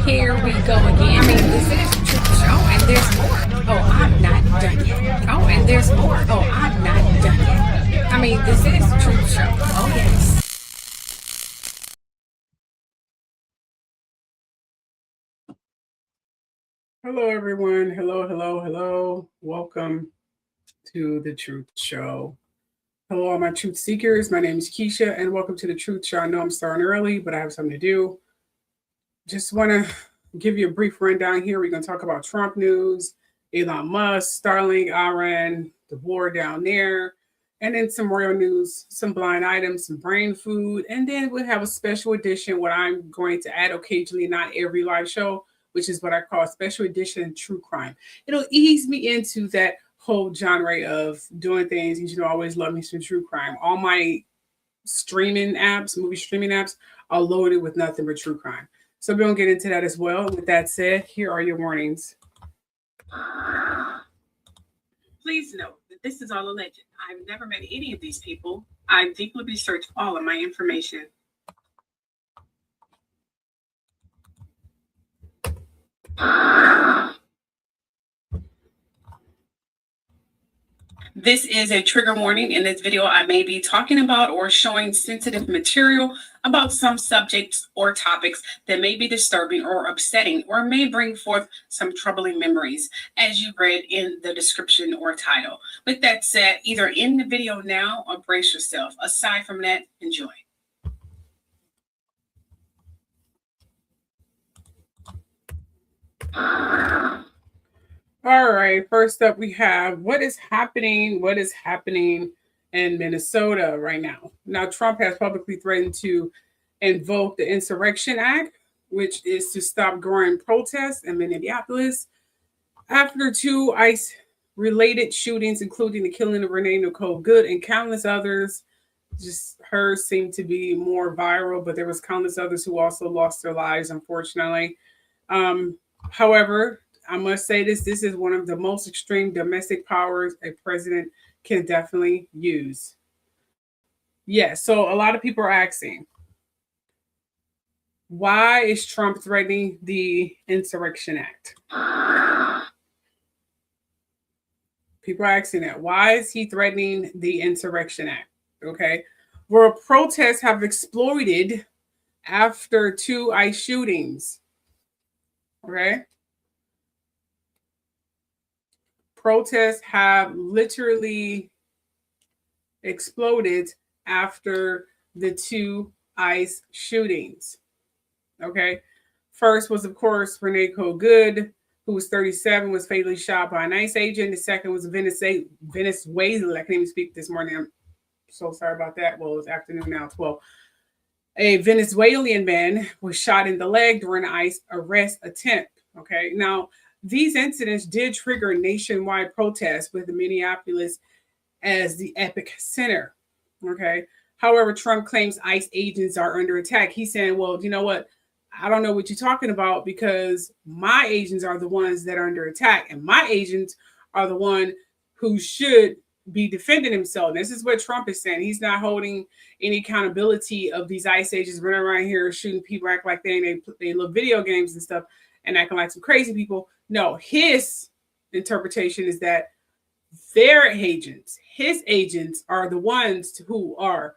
Here we go again. I mean, this is the truth show, and there's more. Oh, I'm not done yet. Oh, and there's more. Oh, I'm not done yet. I mean, this is the truth show. Oh, yes. Hello, everyone. Hello. Welcome to the Truth Show. Hello, all my truth seekers. My name is Keisha, and welcome to the Truth Show. I know I'm starting early, but I have something to do. Just want to give you a brief rundown here. We're going to talk about Trump news, Elon Musk, Starlink, Iran, the war down there, and then some royal news, some blind items, some brain food, and then we'll have a special edition, what I'm going to add occasionally, not every live show, which is what I call a special edition true crime. It'll ease me into that whole genre of doing things. You always love me some true crime. All my streaming apps, movie streaming apps, are loaded with nothing but true crime. So we're going to get into that as well. With that said, here are your warnings. Please note that this is all alleged. I've never met any of these people. I deeply researched all of my information. This is a trigger warning. In this video, I may be talking about or showing sensitive material about some subjects or topics that may be disturbing or upsetting or may bring forth some troubling memories, as you read in the description or title. With that said, either end the video now or brace yourself. Aside from that, enjoy. All right, first up we have what is happening in Minnesota right now. Now, Trump has publicly threatened to invoke the Insurrection Act, which is to stop growing protests in Minneapolis after two ICE-related shootings, including the killing of Renee Nicole Good and countless others. Just hers seemed to be more viral, but there was countless others who also lost their lives, unfortunately. However, I must say this is one of the most extreme domestic powers a president can definitely use. Yes, so a lot of people are asking, why is Trump threatening the Insurrection Act? People are asking that. Why is he threatening the Insurrection Act? Okay. Where protests have exploded after two ICE shootings. Okay. Protests have literally exploded after the two ICE shootings. Okay. First was, of course, Renee Nicole Good, who was 37, was fatally shot by an ICE agent. The second was Venezuela. I can't even speak this morning. I'm so sorry about that. Well, it's afternoon now, 12. A Venezuelan man was shot in the leg during an ICE arrest attempt. Okay. Now, these incidents did trigger nationwide protests with Minneapolis as the epicenter. Okay. However, Trump claims ICE agents are under attack. He's saying, well, you know what? I don't know what you're talking about because my agents are the ones that are under attack, and my agents are the one who should be defending himself. And this is what Trump is saying. He's not holding any accountability of these ICE agents running around here shooting people, act like they love video games and stuff and acting like some crazy people. No, his interpretation is that their agents, his agents, are the ones who are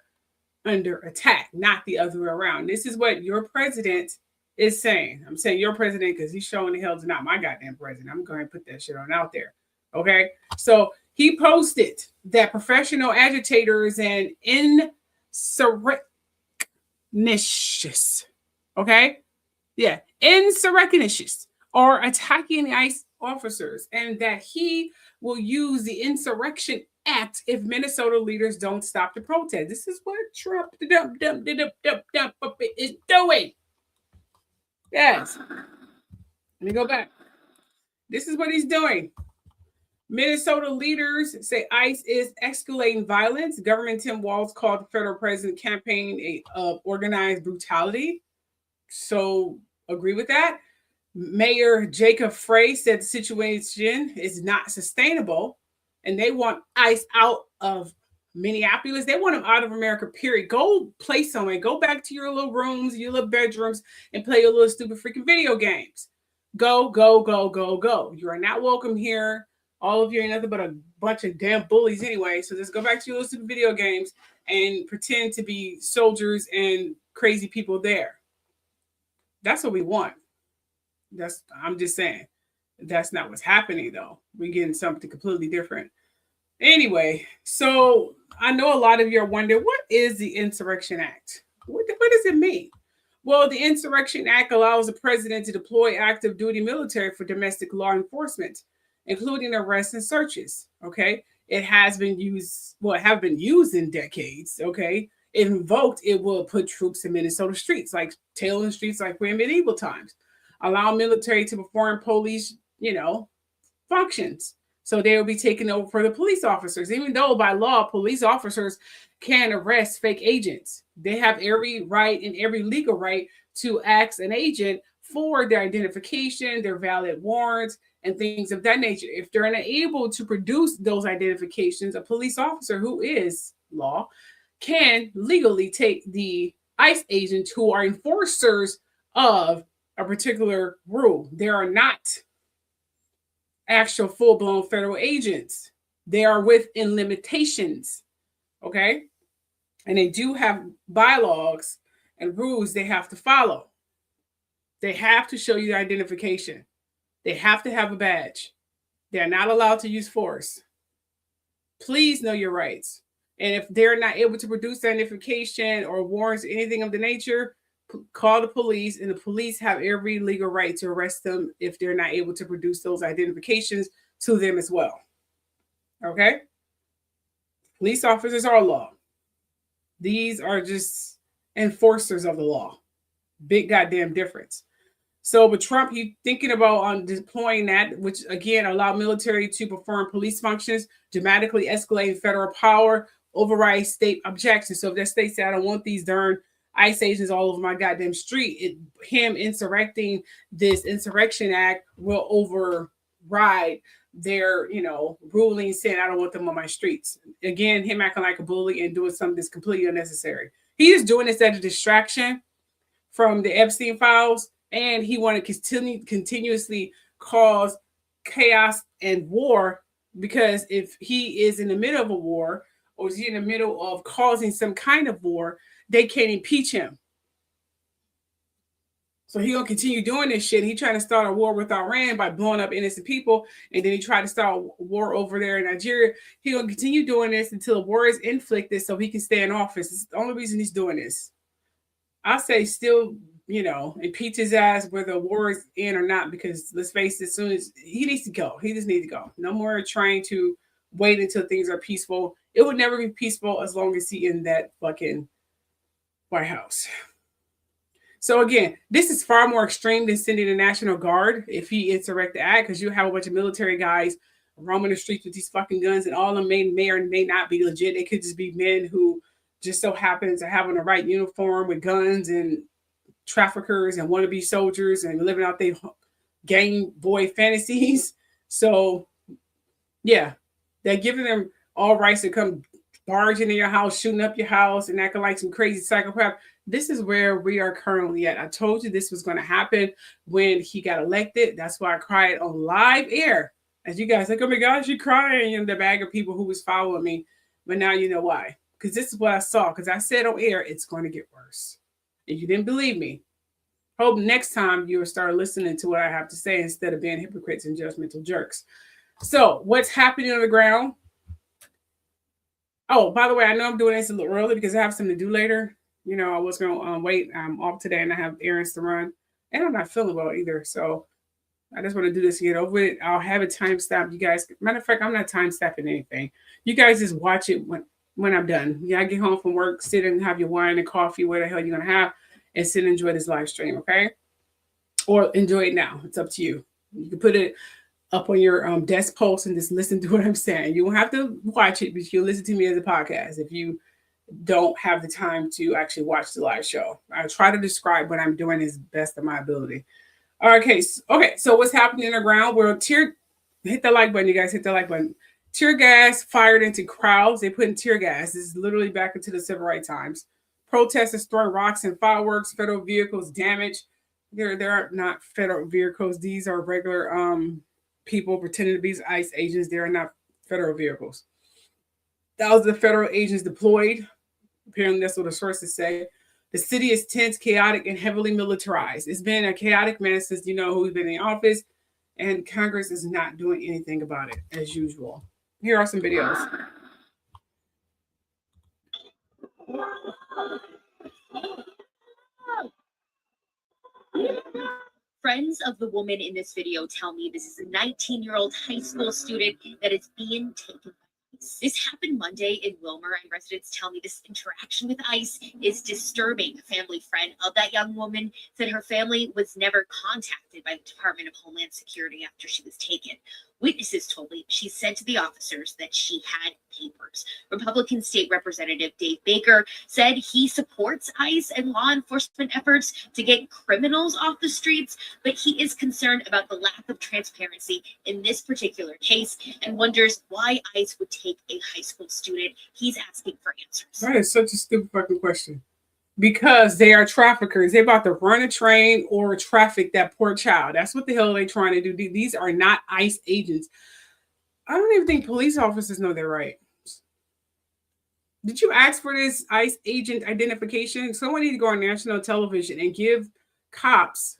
under attack, not the other way around. This is what your president is saying. I'm saying your president because he's showing the hell to not my goddamn president. I'm going to put that shit on out there. Okay. So he posted that professional agitators and insurrectionists, okay? Yeah, insurrectionists are attacking the ICE officers, and that he will use the Insurrection Act if Minnesota leaders don't stop the protest. This is what Trump is doing. Yes. Let me go back. This is what he's doing. Minnesota leaders say ICE is escalating violence. Government Tim Walz called the federal president campaign of organized brutality. So agree with that. Mayor Jacob Frey said the situation is not sustainable and they want ICE out of Minneapolis, they want them out of America, period. Go play somewhere. Go back to your little rooms, your little bedrooms, and play your little stupid freaking video games. Go, go, go, go, go. You are not welcome here. All of you ain't nothing but a bunch of damn bullies anyway. So just go back to your little stupid video games and pretend to be soldiers and crazy people there. That's what we want. I'm just saying. That's not what's happening, though. We're getting something completely different. Anyway, so I know a lot of you are wondering, what is the Insurrection Act? What does it mean? Well, the Insurrection Act allows the president to deploy active duty military for domestic law enforcement, including arrests and searches. Okay. It has been used, have been used in decades. Okay. If invoked, it will put troops in Minnesota streets, like tailing streets like we're in medieval times. Allow military to perform police, functions. So they will be taken over for the police officers, even though by law, police officers can arrest fake agents. They have every right and every legal right to ask an agent for their identification, their valid warrants, and things of that nature. If they're unable to produce those identifications, a police officer who is law can legally take the ICE agents who are enforcers of a particular rule. They are not actual full-blown federal agents. They are within limitations, okay? And they do have bylaws and rules they have to follow. They have to show you the identification. They have to have a badge. They're not allowed to use force. Please know your rights. And if they're not able to produce identification or warrants, anything of the nature, call the police, and the police have every legal right to arrest them if they're not able to produce those identifications to them as well. Okay? Police officers are law. These are just enforcers of the law. Big goddamn difference. So, but Trump, he's thinking about deploying that, which again allow military to perform police functions, dramatically escalating federal power, override state objections. So if that state said, I don't want these darn ICE agents all over my goddamn street, him insurrecting this Insurrection Act will override their, ruling saying, I don't want them on my streets. Again, him acting like a bully and doing something that's completely unnecessary. He is doing this as a distraction from the Epstein files, and he wanted to continuously cause chaos and war, because if he is in the middle of a war or is he in the middle of causing some kind of war, they can't impeach him. So he's going to continue doing this shit. He's trying to start a war with Iran by blowing up innocent people. And then he tried to start a war over there in Nigeria. He's going to continue doing this until the war is inflicted so he can stay in office. It's the only reason he's doing this. I say still, impeach his ass whether the war is in or not, because let's face it, as soon as he needs to go, he just needs to go. No more trying to wait until things are peaceful. It would never be peaceful as long as he in that fucking White House. So again, this is far more extreme than sending the National Guard if he insurrect the act, because you have a bunch of military guys roaming the streets with these fucking guns, and all of them may or may not be legit. They could just be men who just so happen to have on the right uniform with guns and traffickers and wannabe soldiers and living out their gang boy fantasies. So yeah, they're giving them all rights to come barging in your house, shooting up your house, and acting like some crazy psychopath. This is where we are currently at. I told you this was going to happen when he got elected. That's why I cried on live air. As you guys like, oh my gosh, you're crying. And the bag of people who was following me. But now you know why. Because this is what I saw. Because I said on air, it's going to get worse. If you didn't believe me, hope next time you'll start listening to what I have to say instead of being hypocrites and judgmental jerks. So what's happening on the ground? Oh, by the way, I know I'm doing this a little early because I have something to do later. I was going to wait. I'm off today and I have errands to run. And I'm not feeling well either. So I just want to do this to get over it. I'll have a timestamp. You guys, matter of fact, I'm not time stamping anything. You guys just watch it when I'm done. Yeah, I get home from work, sit and have your wine and coffee, what the hell you're going to have, and sit and enjoy this live stream, okay? Or enjoy it now. It's up to you. You can put it up on your desk post and just listen to what I'm saying. You won't have to watch it, but you'll listen to me as a podcast if you don't have the time to actually watch the live show. I try to describe what I'm doing as best of my ability. Okay, so what's happening on the ground? Hit the like button, you guys. Hit the like button. Tear gas fired into crowds. They put in tear gas. This is literally back into the civil rights times. Protesters throwing rocks and fireworks. Federal vehicles damaged. They're not federal vehicles. These are regular people pretending to be ICE agents. They are not federal vehicles. Thousands of federal agents deployed. Apparently, that's what the sources say. The city is tense, chaotic, and heavily militarized. It's been a chaotic mess since who's been in office, and Congress is not doing anything about it as usual. Here are some videos. Friends of the woman in this video tell me this is a 19-year-old high school student that is being taken by ICE. This happened Monday in Wilmer, and residents tell me this interaction with ICE is disturbing. A family friend of that young woman said her family was never contacted by the Department of Homeland Security after she was taken. Witnesses told me she said to the officers that she had papers. Republican State Representative Dave Baker said he supports ICE and law enforcement efforts to get criminals off the streets, but he is concerned about the lack of transparency in this particular case and wonders why ICE would take a high school student. He's asking for answers. That is such a stupid fucking question. Because they are traffickers. They're about to run a train or traffic that poor child. That's what the hell they're trying to do. These are not ICE agents. I don't even think police officers know their rights. Did you ask for this ICE agent identification? Someone need to go on national television and give cops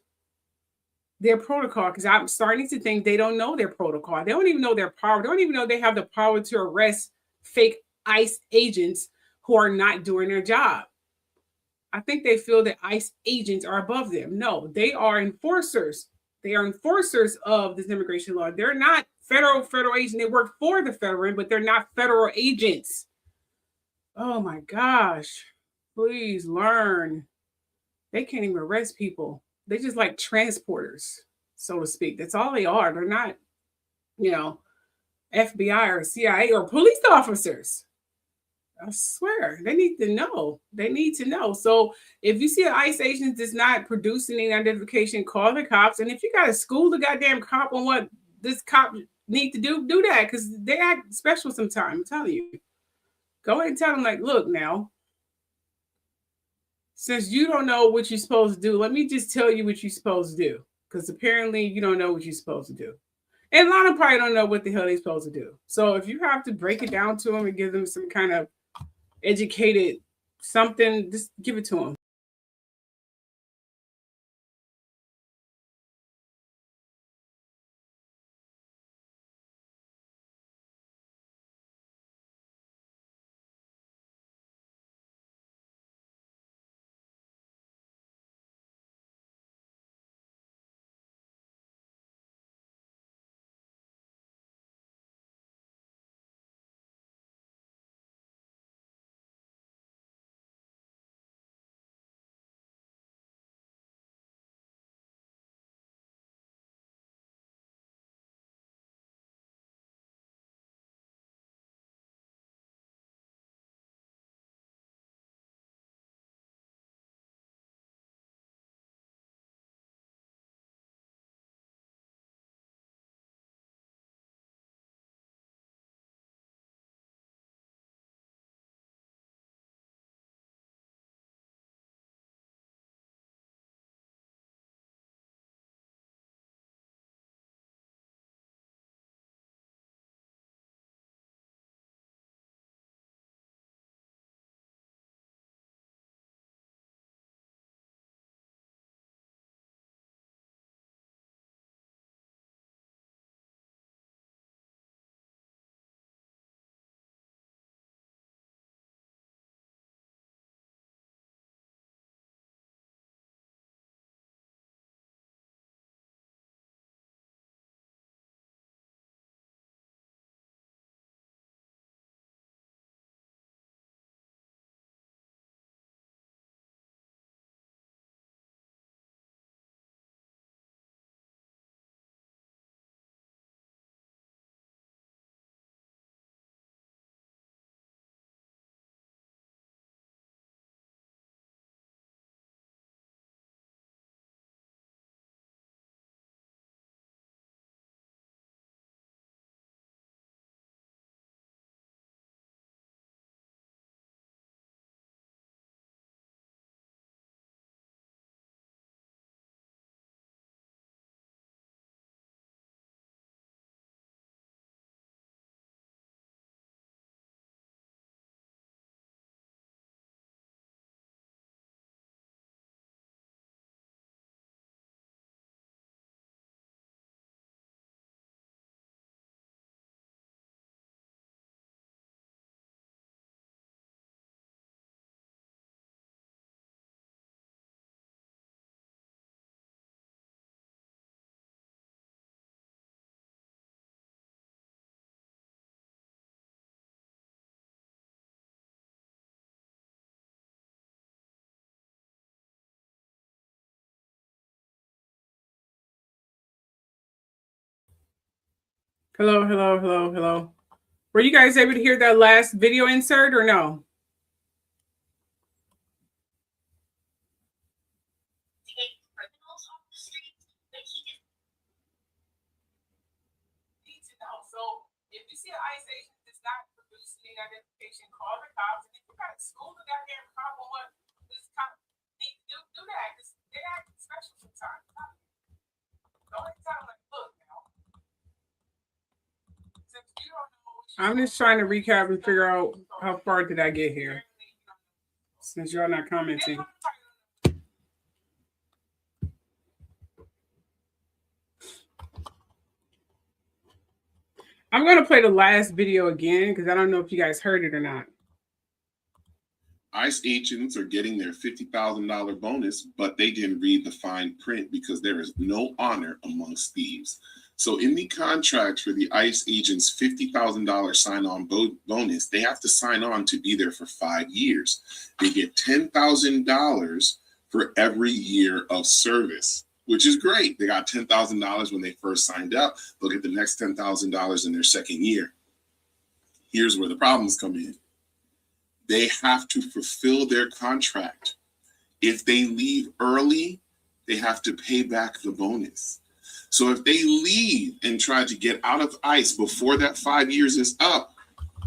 their protocol, because I'm starting to think they don't know their protocol. They don't even know their power. They don't even know they have the power to arrest fake ICE agents who are not doing their job. I think they feel that ICE agents are above them. No, they are enforcers. They are enforcers of this immigration law. They're not federal agents. They work for the federal, but they're not federal agents. Oh my gosh. Please learn. They can't even arrest people. They're just like transporters, so to speak. That's all they are. They're not, FBI or CIA or police officers. I swear, they need to know. They need to know. So if you see an ICE agent that's not producing any identification, call the cops. And if you got to school the goddamn cop on what this cop need to do that, because they act special sometimes. I'm telling you. Go ahead and tell them, like, look now, since you don't know what you're supposed to do, let me just tell you what you're supposed to do. Because apparently you don't know what you're supposed to do. And a lot of them probably don't know what the hell they're supposed to do. So if you have to break it down to them and give them some kind of educated something, just give it to them. Hello, hello, hello, hello. Were you guys able to hear that last video insert or no? So if you see an ICE agent that's not producing the identification, call the cops. And if you got to school the goddamn cop on what this cop need to do that. Because they act special sometimes. Don't sound like, look, now. Since you don't know, I'm just trying to recap and figure out how far did I get here. Since y'all not commenting. I'm going to play the last video again because I don't know if you guys heard it or not. ICE agents are getting their $50,000 bonus, but they didn't read the fine print because there is no honor amongst thieves. So in the contract for the ICE agents' $50,000 sign-on bonus, they have to sign on to be there for 5 years. They get $10,000 for every year of service, which is great. They got $10,000 when they first signed up. They'll get the next $10,000 in their second year. Here's where the problems come in. They have to fulfill their contract. If they leave early, they have to pay back the bonus. So if they leave and try to get out of ICE before that 5 years is up,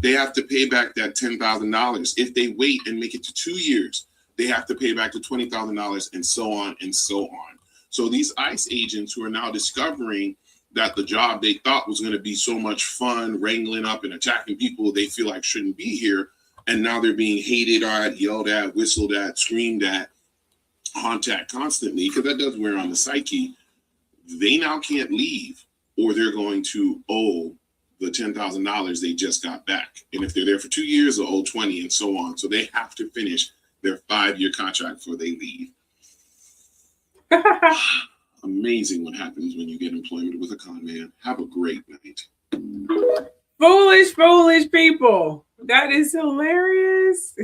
they have to pay back that $10,000. If they wait and make it to 2 years, they have to pay back the $20,000 and so on and so on. So these ICE agents who are now discovering that the job they thought was going to be so much fun, wrangling up and attacking people they feel like shouldn't be here, and now they're being hated at, yelled at, whistled at, screamed at, haunted at constantly, because that does wear on the psyche. They now can't leave, or they're going to owe the $10,000 they just got back. And if they're there for 2 years, they'll owe 20 and so on. So they have to finish their 5-year contract before they leave. Amazing what happens when you get employment with a con man. Have a great night. Foolish, foolish people. That is hilarious.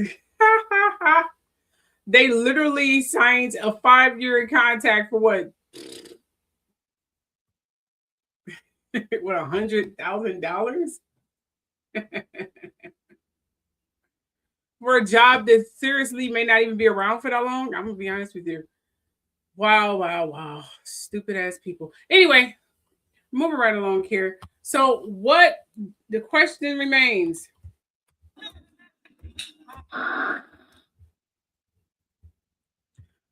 They literally signed a 5-year contract for what? What, $100,000? For a job that seriously may not even be around for that long? I'm going to be honest with you. Wow, wow, wow. Stupid ass people. Anyway, moving right along here. So what the question remains.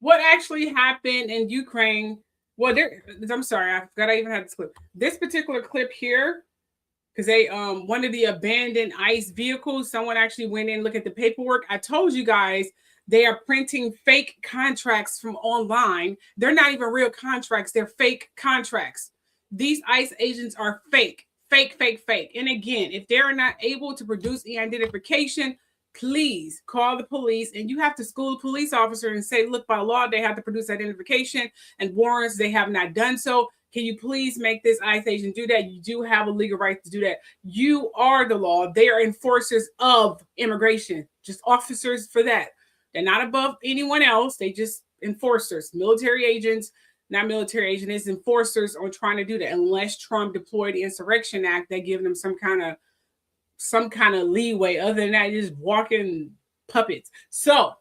What actually happened in Ukraine? Well, I'm sorry, I forgot I even had this clip. This particular clip here, because they one of the abandoned ICE vehicles, someone actually went in and looked at the paperwork. I told you guys they are printing fake contracts from online. They're not even real contracts, they're fake contracts. These ICE agents are fake. And again, if they're not able to produce the identification, please call the police, and you have to school a police officer and say, look, by law, they have to produce identification and warrants. They have not done so. Can you please make this ICE agent do that? You do have a legal right to do that. You are the law. They are enforcers of immigration, just officers for that. They're not above anyone else. They just enforcers, military agents. Not military agent, is enforcers on trying to do that. Unless Trump deployed the Insurrection Act, they give them some kind of leeway. Other than that, just walking puppets. So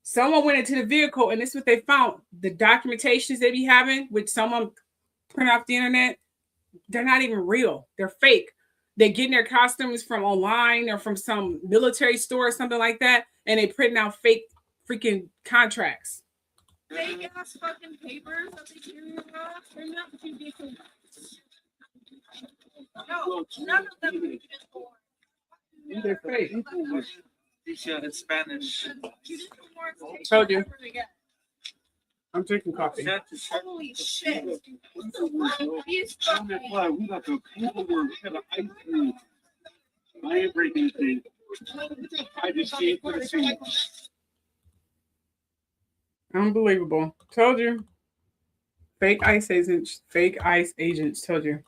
someone went into the vehicle, and this is what they found. The documentations they be having, which someone print off the internet, they're not even real. They're fake. They're getting their costumes from online or from some military store or something like that, and they printing out fake freaking contracts. Fake ass fucking papers that they carry around. They're not too decent. No, none of them are good. They're fake. It's Spanish. Told you. I'm drinking coffee. Holy shit. We got the paperwork. We got an ice cream. I ain't breaking anything. I just came for the scene. Unbelievable. Told you. Fake ICE agents. Told you.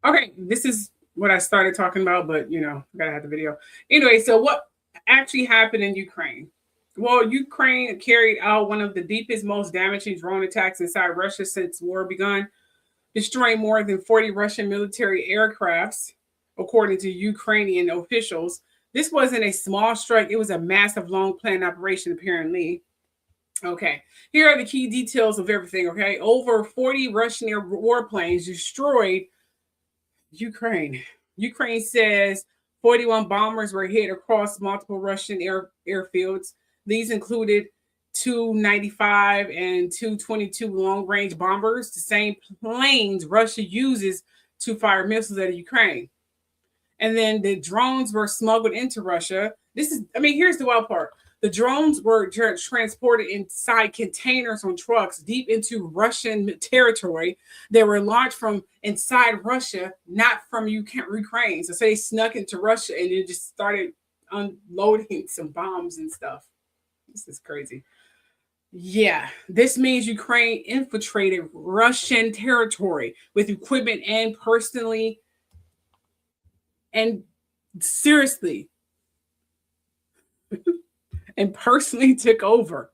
Okay, this is what I started talking about, but you know, I gotta have the video. Anyway, so what actually happened in Ukraine? Well, Ukraine carried out one of the deepest, most damaging drone attacks inside Russia since war begun. destroying more than 40 Russian military aircrafts, according to Ukrainian officials. This wasn't a small strike. It was a massive, long-planned operation, apparently. Okay, here are the key details of everything, okay? Over 40 Russian warplanes destroyed Ukraine. Ukraine says 41 bombers were hit across multiple Russian airfields. These included 295 and 222 long-range bombers, the same planes Russia uses to fire missiles at Ukraine. And then the drones were smuggled into Russia. Here's the wild part. The drones were transported inside containers on trucks deep into Russian territory. They were launched from inside Russia, not from Ukraine. So they snuck into Russia and then just started unloading some bombs and stuff. This is crazy. Yeah, this means Ukraine infiltrated Russian territory with equipment and personally, and seriously, and personally took over.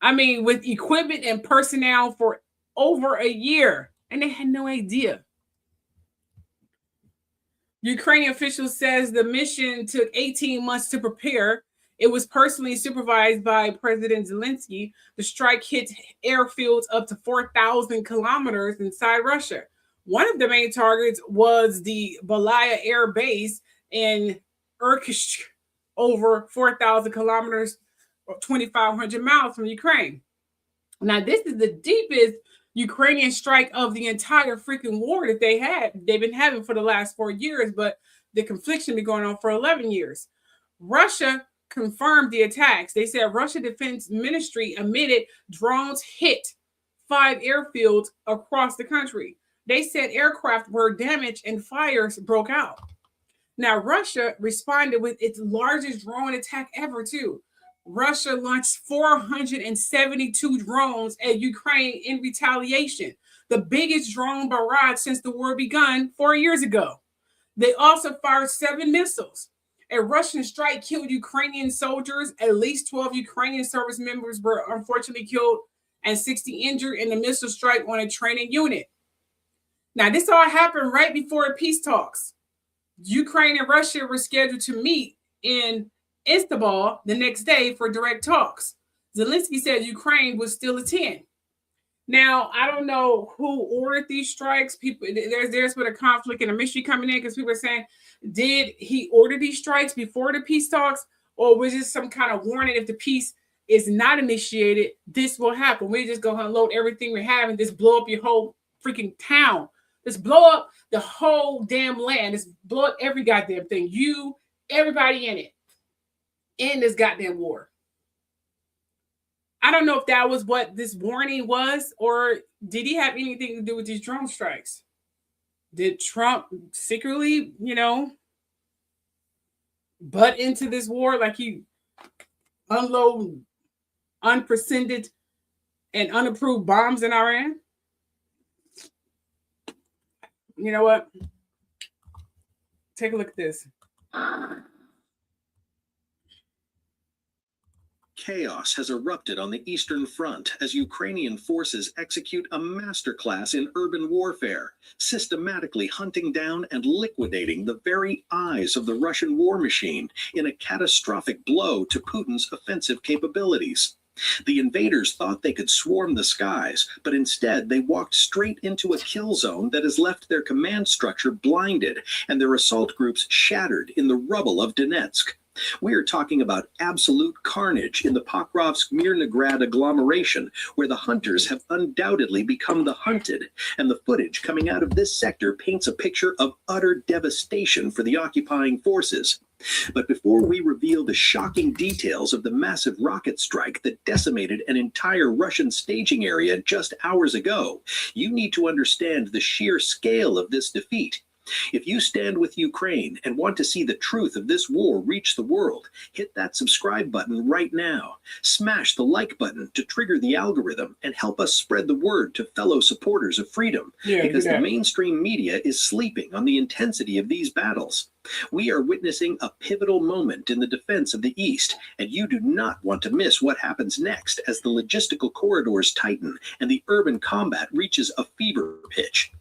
With equipment and personnel for over a year, and they had no idea. Ukrainian officials says the mission took 18 months to prepare. It was personally supervised by President Zelensky. The strike hit airfields up to 4,000 kilometers inside Russia. One of the main targets was the Balaya Air Base in Irkutsk, over 4,000 kilometers, or 2,500 miles from Ukraine. Now, this is the deepest Ukrainian strike of the entire freaking war that they've been having for the last 4 years, but the conflict been going on for 11 years. Russia confirmed the attacks. They said Russia Defense Ministry admitted drones hit 5 airfields across the country. They said aircraft were damaged and fires broke out. Now, Russia responded with its largest drone attack ever, too. Russia launched 472 drones at Ukraine in retaliation, the biggest drone barrage since the war began 4 years ago. They also fired 7 missiles. A Russian strike killed Ukrainian soldiers. At least 12 Ukrainian service members were unfortunately killed and 60 injured in a missile strike on a training unit. Now, this all happened right before peace talks. Ukraine and Russia were scheduled to meet in Istanbul the next day for direct talks. Zelensky said Ukraine would still attend. Now, I don't know who ordered these strikes. There's been a conflict and a mystery coming in because people are saying, did he order these strikes before the peace talks, or was this some kind of warning if the peace is not initiated, this will happen? We just go unload everything we have and just blow up your whole freaking town. Just blow up the whole damn land. Just blow up every goddamn thing. Everybody in it. In this goddamn war. I don't know if that was what this warning was, or did he have anything to do with these drone strikes? Did Trump secretly, butt into this war like he unload unprecedented and unapproved bombs in Iran? You know what? Take a look at this. Chaos has erupted on the Eastern Front as Ukrainian forces execute a masterclass in urban warfare, systematically hunting down and liquidating the very eyes of the Russian war machine in a catastrophic blow to Putin's offensive capabilities. The invaders thought they could swarm the skies, but instead they walked straight into a kill zone that has left their command structure blinded and their assault groups shattered in the rubble of Donetsk. We are talking about absolute carnage in the Pokrovsk-Mirnograd agglomeration, where the hunters have undoubtedly become the hunted, and the footage coming out of this sector paints a picture of utter devastation for the occupying forces. But before we reveal the shocking details of the massive rocket strike that decimated an entire Russian staging area just hours ago, you need to understand the sheer scale of this defeat. If you stand with Ukraine and want to see the truth of this war reach the world, hit that subscribe button right now. Smash the like button to trigger the algorithm and help us spread the word to fellow supporters of freedom, because the mainstream media is sleeping on the intensity of these battles. We are witnessing a pivotal moment in the defense of the East, and you do not want to miss what happens next as the logistical corridors tighten and the urban combat reaches a fever pitch.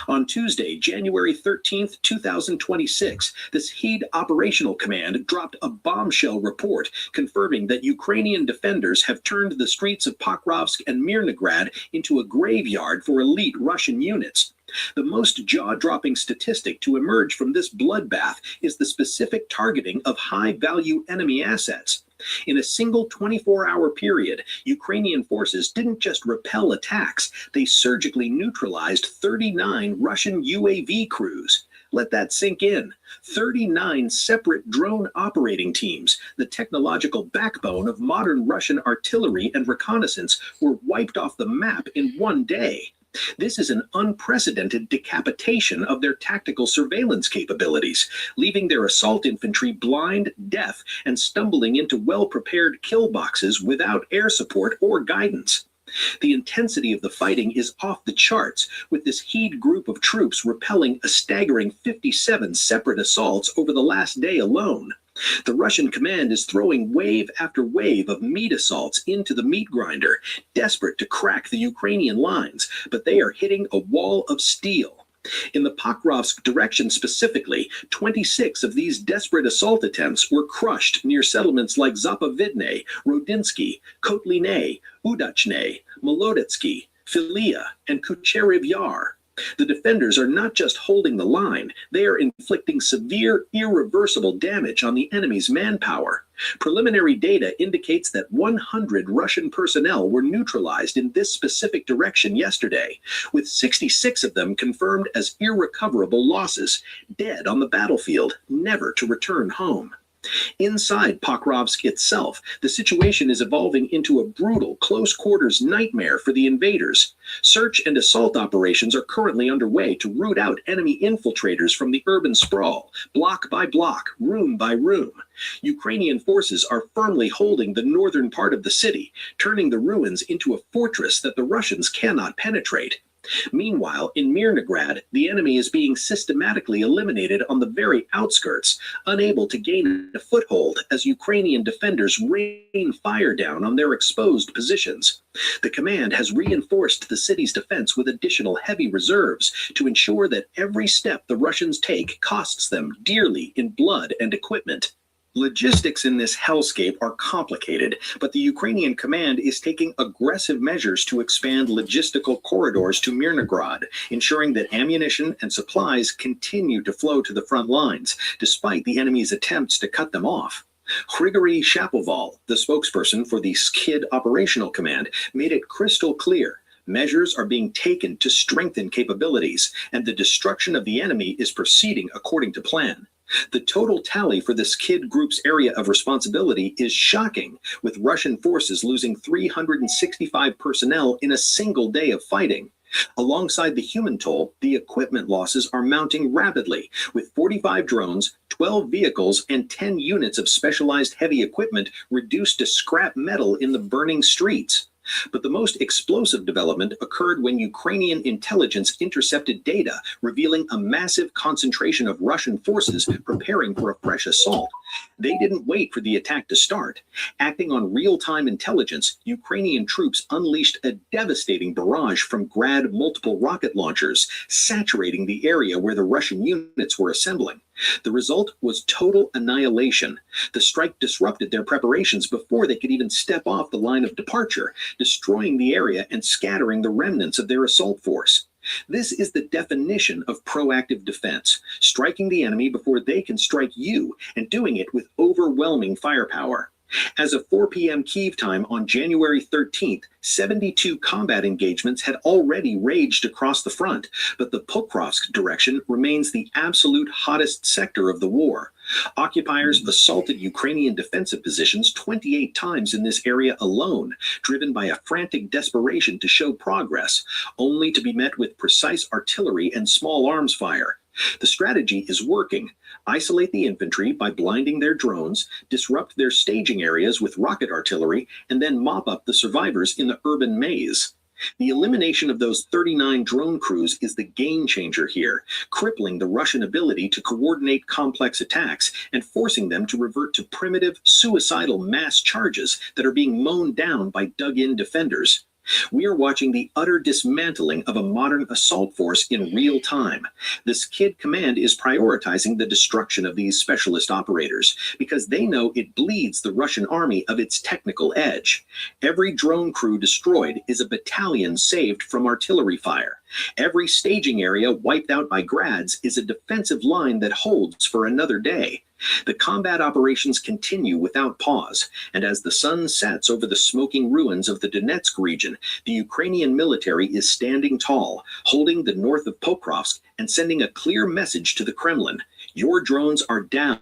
On Tuesday, January 13th, 2026, the Sahid Operational Command dropped a bombshell report confirming that Ukrainian defenders have turned the streets of Pokrovsk and Mirnograd into a graveyard for elite Russian units. The most jaw-dropping statistic to emerge from this bloodbath is the specific targeting of high-value enemy assets. In a single 24-hour period, Ukrainian forces didn't just repel attacks, they surgically neutralized 39 Russian UAV crews. Let that sink in. 39 separate drone operating teams, the technological backbone of modern Russian artillery and reconnaissance, were wiped off the map in one day. This is an unprecedented decapitation of their tactical surveillance capabilities, leaving their assault infantry blind, deaf, and stumbling into well-prepared kill boxes without air support or guidance. The intensity of the fighting is off the charts, with this Sahid group of troops repelling a staggering 57 separate assaults over the last day alone. The Russian command is throwing wave after wave of meat assaults into the meat grinder, desperate to crack the Ukrainian lines, but they are hitting a wall of steel. In the Pokrovsk direction specifically, 26 of these desperate assault attempts were crushed near settlements like Zapovidne, Rodinsky, Kotline, Udachne, Molodetsky, Filia, and Kucherev Yar. The defenders are not just holding the line, they are inflicting severe, irreversible damage on the enemy's manpower. Preliminary data indicates that 100 Russian personnel were neutralized in this specific direction yesterday, with 66 of them confirmed as irrecoverable losses, dead on the battlefield, never to return home. Inside Pokrovsk itself, the situation is evolving into a brutal, close-quarters nightmare for the invaders. Search and assault operations are currently underway to root out enemy infiltrators from the urban sprawl, block by block, room by room. Ukrainian forces are firmly holding the northern part of the city, turning the ruins into a fortress that the Russians cannot penetrate. Meanwhile, in Mirnograd, the enemy is being systematically eliminated on the very outskirts, unable to gain a foothold as Ukrainian defenders rain fire down on their exposed positions. The command has reinforced the city's defense with additional heavy reserves to ensure that every step the Russians take costs them dearly in blood and equipment. Logistics in this hellscape are complicated, but the Ukrainian command is taking aggressive measures to expand logistical corridors to Mirnograd, ensuring that ammunition and supplies continue to flow to the front lines, despite the enemy's attempts to cut them off. Grigory Shapoval, the spokesperson for the Sahid Operational Command, made it crystal clear. Measures are being taken to strengthen capabilities, and the destruction of the enemy is proceeding according to plan. The total tally for the Sahid group's area of responsibility is shocking, with Russian forces losing 365 personnel in a single day of fighting. Alongside the human toll, the equipment losses are mounting rapidly, with 45 drones, 12 vehicles, and 10 units of specialized heavy equipment reduced to scrap metal in the burning streets. But the most explosive development occurred when Ukrainian intelligence intercepted data revealing a massive concentration of Russian forces preparing for a fresh assault. They didn't wait for the attack to start. Acting on real-time intelligence, Ukrainian troops unleashed a devastating barrage from Grad multiple rocket launchers, saturating the area where the Russian units were assembling. The result was total annihilation. The strike disrupted their preparations before they could even step off the line of departure, destroying the area and scattering the remnants of their assault force. This is the definition of proactive defense, striking the enemy before they can strike you, and doing it with overwhelming firepower. As of 4 p.m. Kyiv time on January 13th, 72 combat engagements had already raged across the front, but the Pokrovsk direction remains the absolute hottest sector of the war. Occupiers assaulted Ukrainian defensive positions 28 times in this area alone, driven by a frantic desperation to show progress, only to be met with precise artillery and small arms fire. The strategy is working. Isolate the infantry by blinding their drones, disrupt their staging areas with rocket artillery, and then mop up the survivors in the urban maze. The elimination of those 39 drone crews is the game changer here, crippling the Russian ability to coordinate complex attacks and forcing them to revert to primitive, suicidal mass charges that are being mown down by dug-in defenders. We are watching the utter dismantling of a modern assault force in real time. This Kid Command is prioritizing the destruction of these specialist operators because they know it bleeds the Russian army of its technical edge. Every drone crew destroyed is a battalion saved from artillery fire. Every staging area wiped out by grads is a defensive line that holds for another day. The combat operations continue without pause, and as the sun sets over the smoking ruins of the Donetsk region, the Ukrainian military is standing tall, holding the north of Pokrovsk and sending a clear message to the Kremlin. Your drones are down,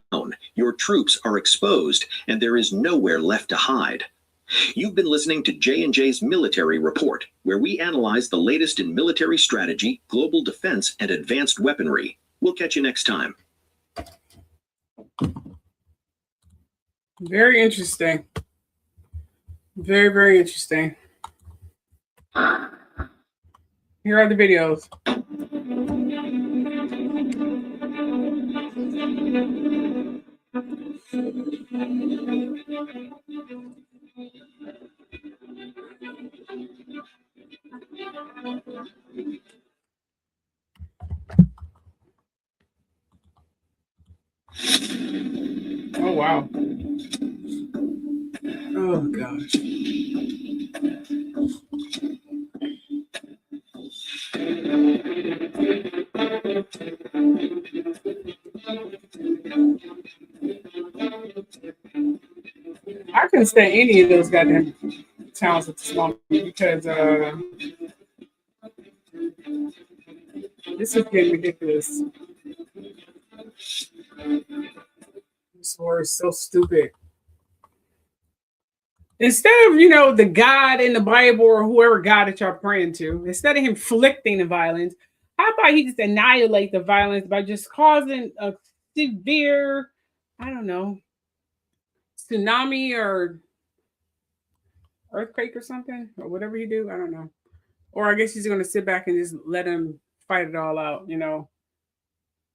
your troops are exposed, and there is nowhere left to hide. You've been listening to J&J's Military Report, where we analyze the latest in military strategy, global defense, and advanced weaponry. We'll catch you next time. Very interesting. Very, very interesting. Here are the videos. Oh, wow. Oh, gosh. I couldn't stand any of those goddamn towns at this moment because this is getting ridiculous. This war is so stupid. Instead of, the God in the Bible or whoever God that y'all praying to, instead of him inflicting the violence, how about he just annihilate the violence by just causing a severe, I don't know, tsunami or earthquake or something, or whatever he do, I don't know. Or I guess he's going to sit back and just let him fight it all out,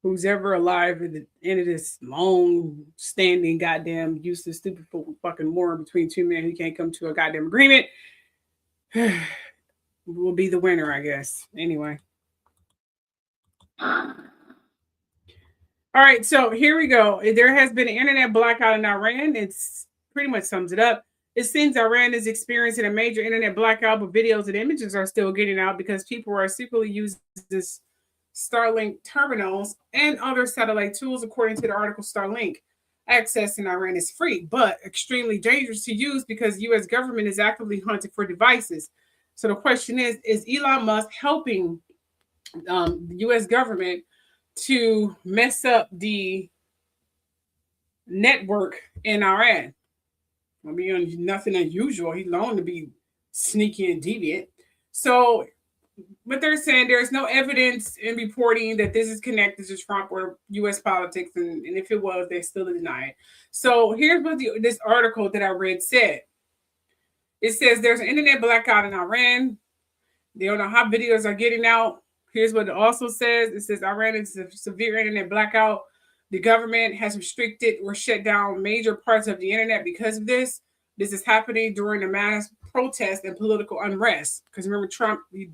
Who's ever alive at the end of this long standing goddamn useless stupid fucking war between two men who can't come to a goddamn agreement will be the winner, I guess. Anyway. All right, so here we go. There has been an internet blackout in Iran. It's pretty much sums it up. It seems Iran is experiencing a major internet blackout, but videos and images are still getting out because people are secretly using this Starlink terminals and other satellite tools. According to the article, Starlink access in Iran is free, but extremely dangerous to use because the U.S. government is actively hunting for devices. So the question is Elon Musk helping the U.S. government to mess up the network in Iran? I mean, nothing unusual. He's known to be sneaky and deviant. So but they're saying there's no evidence in reporting that this is connected to Trump or U.S. politics, and if it was, they still deny it. So here's what this article that I read said. It says there's an internet blackout in Iran. They don't know how videos are getting out. Here's what it also says. It says Iran is a severe internet blackout. The government has restricted or shut down major parts of the internet because of this. This is happening during the mass protest and political unrest. Because remember, Trump, he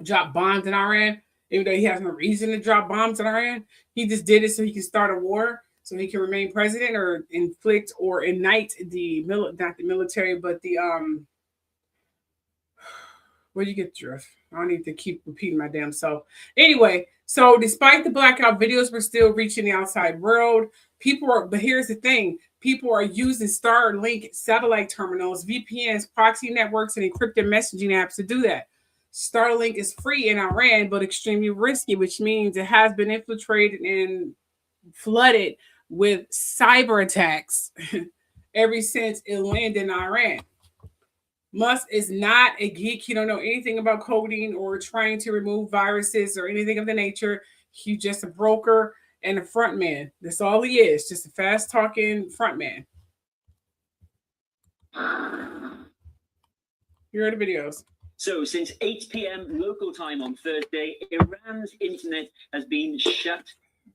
dropped bombs in Iran, even though he has no reason to drop bombs in Iran. He just did it so he can start a war, so he can remain president or inflict or ignite the not the military, but the where do you get the drift? I don't need to keep repeating my damn self. Anyway, so despite the blackout, videos were still reaching the outside world. But here's the thing. People are using Starlink satellite terminals, VPNs, proxy networks, and encrypted messaging apps to do that. Starlink is free in Iran, but extremely risky, which means it has been infiltrated and flooded with cyber attacks ever since it landed in Iran. Musk is not a geek. He don't know anything about coding or trying to remove viruses or anything of the nature. He's just a broker and a front man. That's all he is, just a fast talking front man. Here are the videos. So since 8 p.m. local time on Thursday, Iran's internet has been shut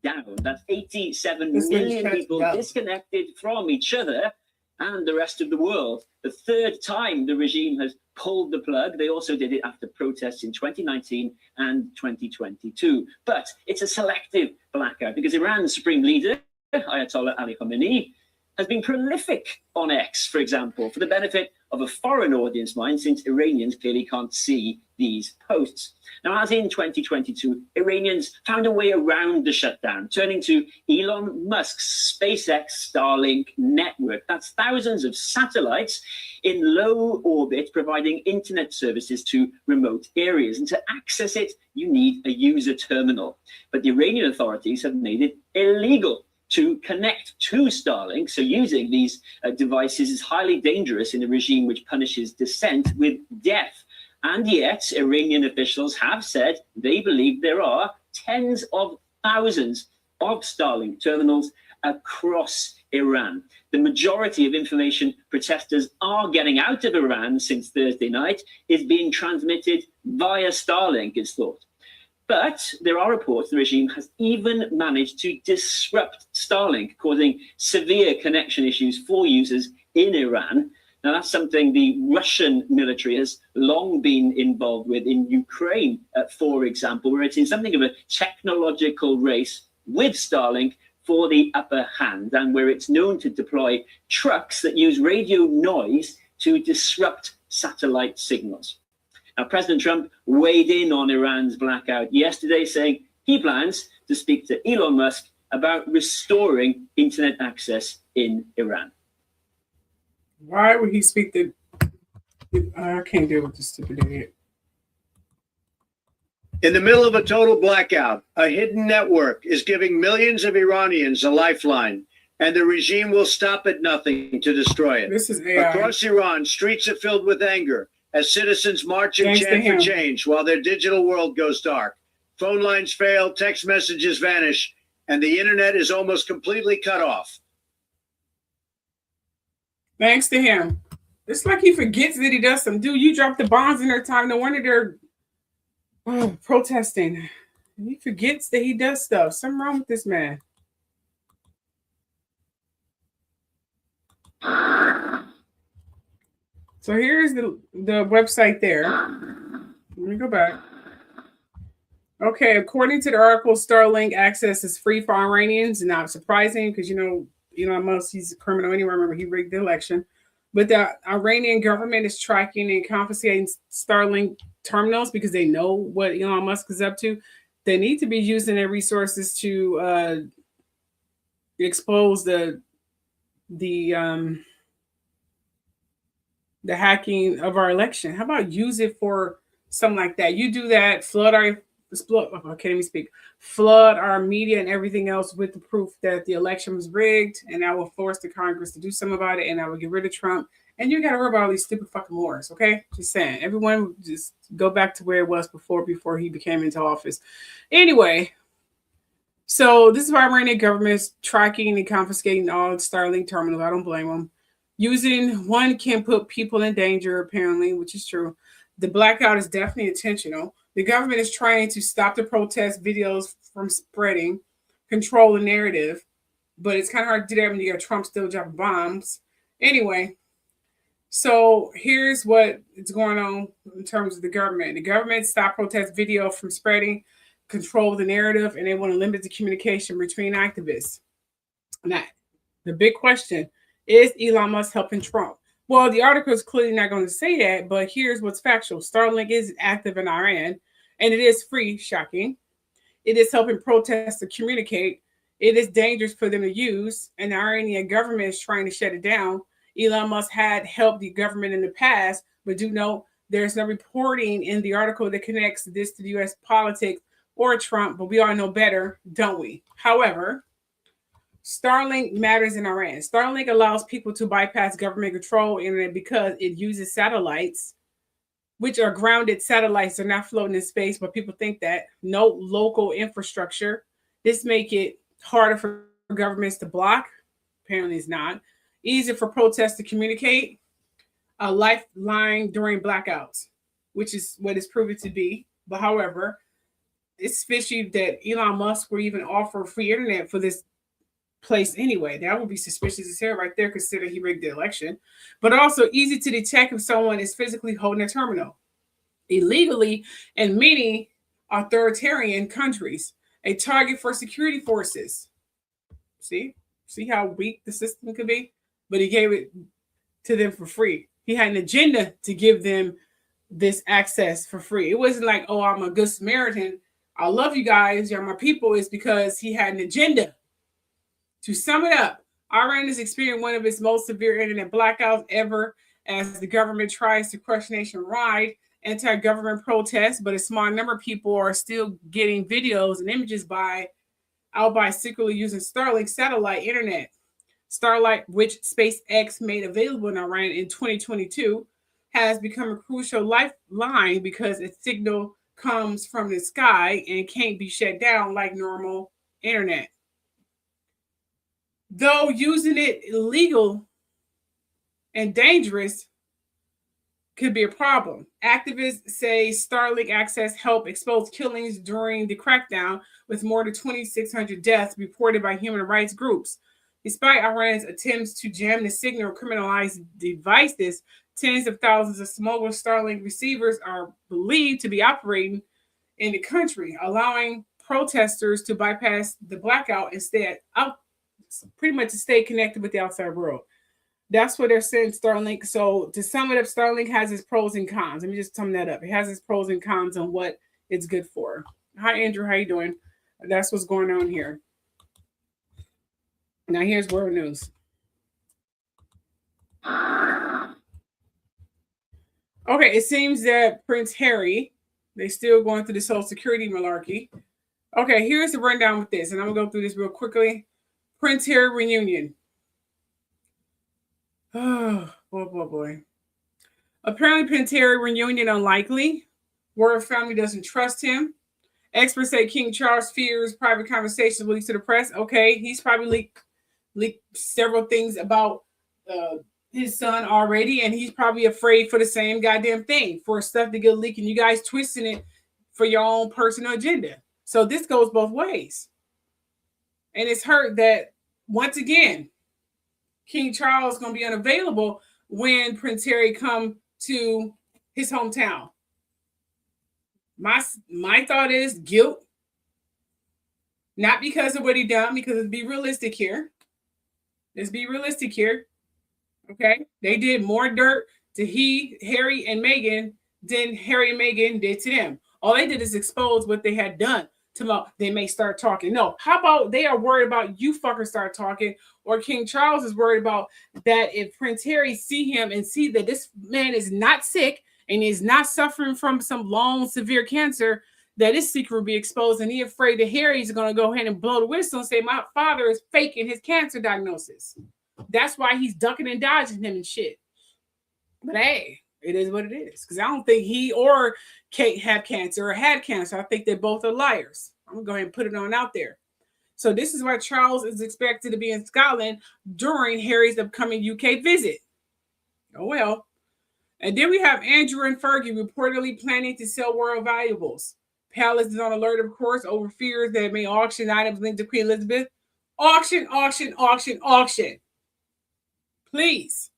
down. That's 87 million people disconnected from each other and the rest of the world. The third time the regime has pulled the plug. They also did it after protests in 2019 and 2022. But it's a selective blackout because Iran's supreme leader, Ayatollah Ali Khamenei, has been prolific on X, for example, for the benefit of a foreign audience mind, since Iranians clearly can't see these posts. Now, as in 2022, Iranians found a way around the shutdown, turning to Elon Musk's SpaceX Starlink network. That's thousands of satellites in low orbit providing internet services to remote areas. And to access it, you need a user terminal. But the Iranian authorities have made it illegal to connect to Starlink. So using these devices is highly dangerous in a regime which punishes dissent with death. And yet, Iranian officials have said they believe there are tens of thousands of Starlink terminals across Iran. The majority of information protesters are getting out of Iran since Thursday night is being transmitted via Starlink, it's thought. But there are reports the regime has even managed to disrupt Starlink, causing severe connection issues for users in Iran. Now, that's something the Russian military has long been involved with in Ukraine, for example, where it's in something of a technological race with Starlink for the upper hand, and where it's known to deploy trucks that use radio noise to disrupt satellite signals. Now, President Trump weighed in on Iran's blackout yesterday, saying he plans to speak to Elon Musk about restoring internet access in Iran. Why would he speak to... I can't deal with this stupid idiot. In the middle of a total blackout, a hidden network is giving millions of Iranians a lifeline, and the regime will stop at nothing to destroy it. This is AI. Across Iran, streets are filled with anger as citizens march and chant for change while their digital world goes dark. Phone lines fail, text messages vanish, and the internet is almost completely cut off. Thanks to him. It's like he forgets that he does some. Dude, you dropped the bombs in their time. No wonder they're protesting. He forgets that he does stuff. Something wrong with this man. So here's the website there. Let me go back. Okay, according to the article, Starlink access is free for Iranians. Not surprising because, Elon Musk, he's a criminal anyway. Remember, he rigged the election. But the Iranian government is tracking and confiscating Starlink terminals because they know what Elon Musk is up to. They need to be using their resources to expose the hacking of our election. How about use it for something like that? You do that, flood our media and everything else with the proof that the election was rigged, and that will force the Congress to do something about it, and that will get rid of Trump. And you got to worry about all these stupid fucking wars, okay? Just saying. Everyone just go back to where it was before he became into office. Anyway, so this is why Iranian government is tracking and confiscating all Starlink terminals. I don't blame them. Using one can put people in danger, apparently, which is true. The blackout is definitely intentional. The government is trying to stop the protest videos from spreading, control the narrative, but it's kind of hard to do that when you got Trump still dropping bombs. Anyway, so here's what is going on in terms of the government. The government stopped protest video from spreading, control the narrative, and they want to limit the communication between activists. Now, the big question, is Elon Musk helping Trump? Well, the article is clearly not going to say that, but here's what's factual. Starlink is active in Iran, and it is free, shocking. It is helping protesters communicate. It is dangerous for them to use, and the Iranian government is trying to shut it down. Elon Musk had helped the government in the past, but do note there's no reporting in the article that connects this to the U.S. politics or Trump, but we all know better, don't we? However, Starlink matters in Iran. Starlink allows people to bypass government control internet because it uses satellites which are grounded satellites. They're not floating in space, but people think that. No local infrastructure. This make it harder for governments to block. Apparently it's not. Easier for protests to communicate. A lifeline during blackouts, which is what it's proven to be. But however, it's fishy that Elon Musk would even offer free internet for this place anyway. That would be suspicious as hell right there, considering he rigged the election. But also easy to detect if someone is physically holding a terminal illegally in many authoritarian countries. A target for security forces. See how weak the system could be? But he gave it to them for free. He had an agenda to give them this access for free. It wasn't like, oh, I'm a good Samaritan. I love you guys. You're my people. It's because he had an agenda. To sum it up, Iran is experiencing one of its most severe internet blackouts ever as the government tries to crush nationwide anti-government protests, but a small number of people are still getting videos and images by secretly using Starlink satellite internet. Starlink, which SpaceX made available in Iran in 2022, has become a crucial lifeline because its signal comes from the sky and can't be shut down like normal internet. Though using it illegal and dangerous could be a problem. Activists say Starlink access helped expose killings during the crackdown, with more than 2,600 deaths reported by human rights groups. Despite Iran's attempts to jam the signal or criminalize devices, tens of thousands of smuggled Starlink receivers are believed to be operating in the country, allowing protesters to bypass the blackout and pretty much to stay connected with the outside world. That's what they're saying, Starlink. So to sum it up, Starlink has its pros and cons. Let me just sum that up. It has its pros and cons on what it's good for. Hi, Andrew. How you doing? That's what's going on here. Now here's world news. Okay, it seems that Prince Harry, they're still going through this whole security malarkey. Okay, here's the rundown with this, and I'm going to go through this real quickly. Prince Harry reunion. Oh, boy. Apparently, Prince Harry reunion unlikely. Royal family doesn't trust him. Experts say King Charles fears private conversations released to the press. Okay, he's probably leaked several things about his son already, and he's probably afraid for the same goddamn thing, for stuff to get leaked, and you guys twisting it for your own personal agenda. So this goes both ways. And it's hurt that, once again, King Charles is going to be unavailable when Prince Harry come to his hometown. My thought is guilt. Not because of what he done, because let's be realistic here. Okay? They did more dirt to Harry and Meghan than Harry and Meghan did to them. All they did is expose what they had done. Tomorrow they may start talking. No, how about they are worried about you fuckers start talking, or King Charles is worried about that if Prince Harry see him and see that this man is not sick and is not suffering from some long severe cancer, that his secret will be exposed, and he's afraid that Harry's going to go ahead and blow the whistle and say my father is faking his cancer diagnosis. That's why he's ducking and dodging him and shit. But hey, it is what it is. Because I don't think he or Kate have cancer or had cancer. I think they both are liars. I'm going to go ahead and put it on out there. So this is why Charles is expected to be in Scotland during Harry's upcoming UK visit. Oh, well. And then we have Andrew and Fergie reportedly planning to sell royal valuables. Palace is on alert, of course, over fears that it may auction items linked to Queen Elizabeth. Auction. Please.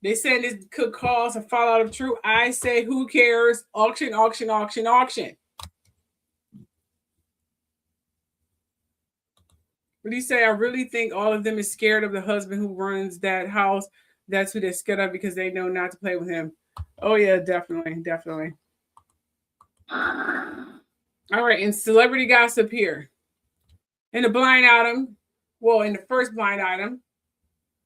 They said this could cause a fallout of truth. I say, who cares? Auction. What do you say? I really think all of them is scared of the husband who runs that house. That's who they're scared of because they know not to play with him. Oh, yeah, definitely. All right, and celebrity gossip here. In the blind item, in the first blind item,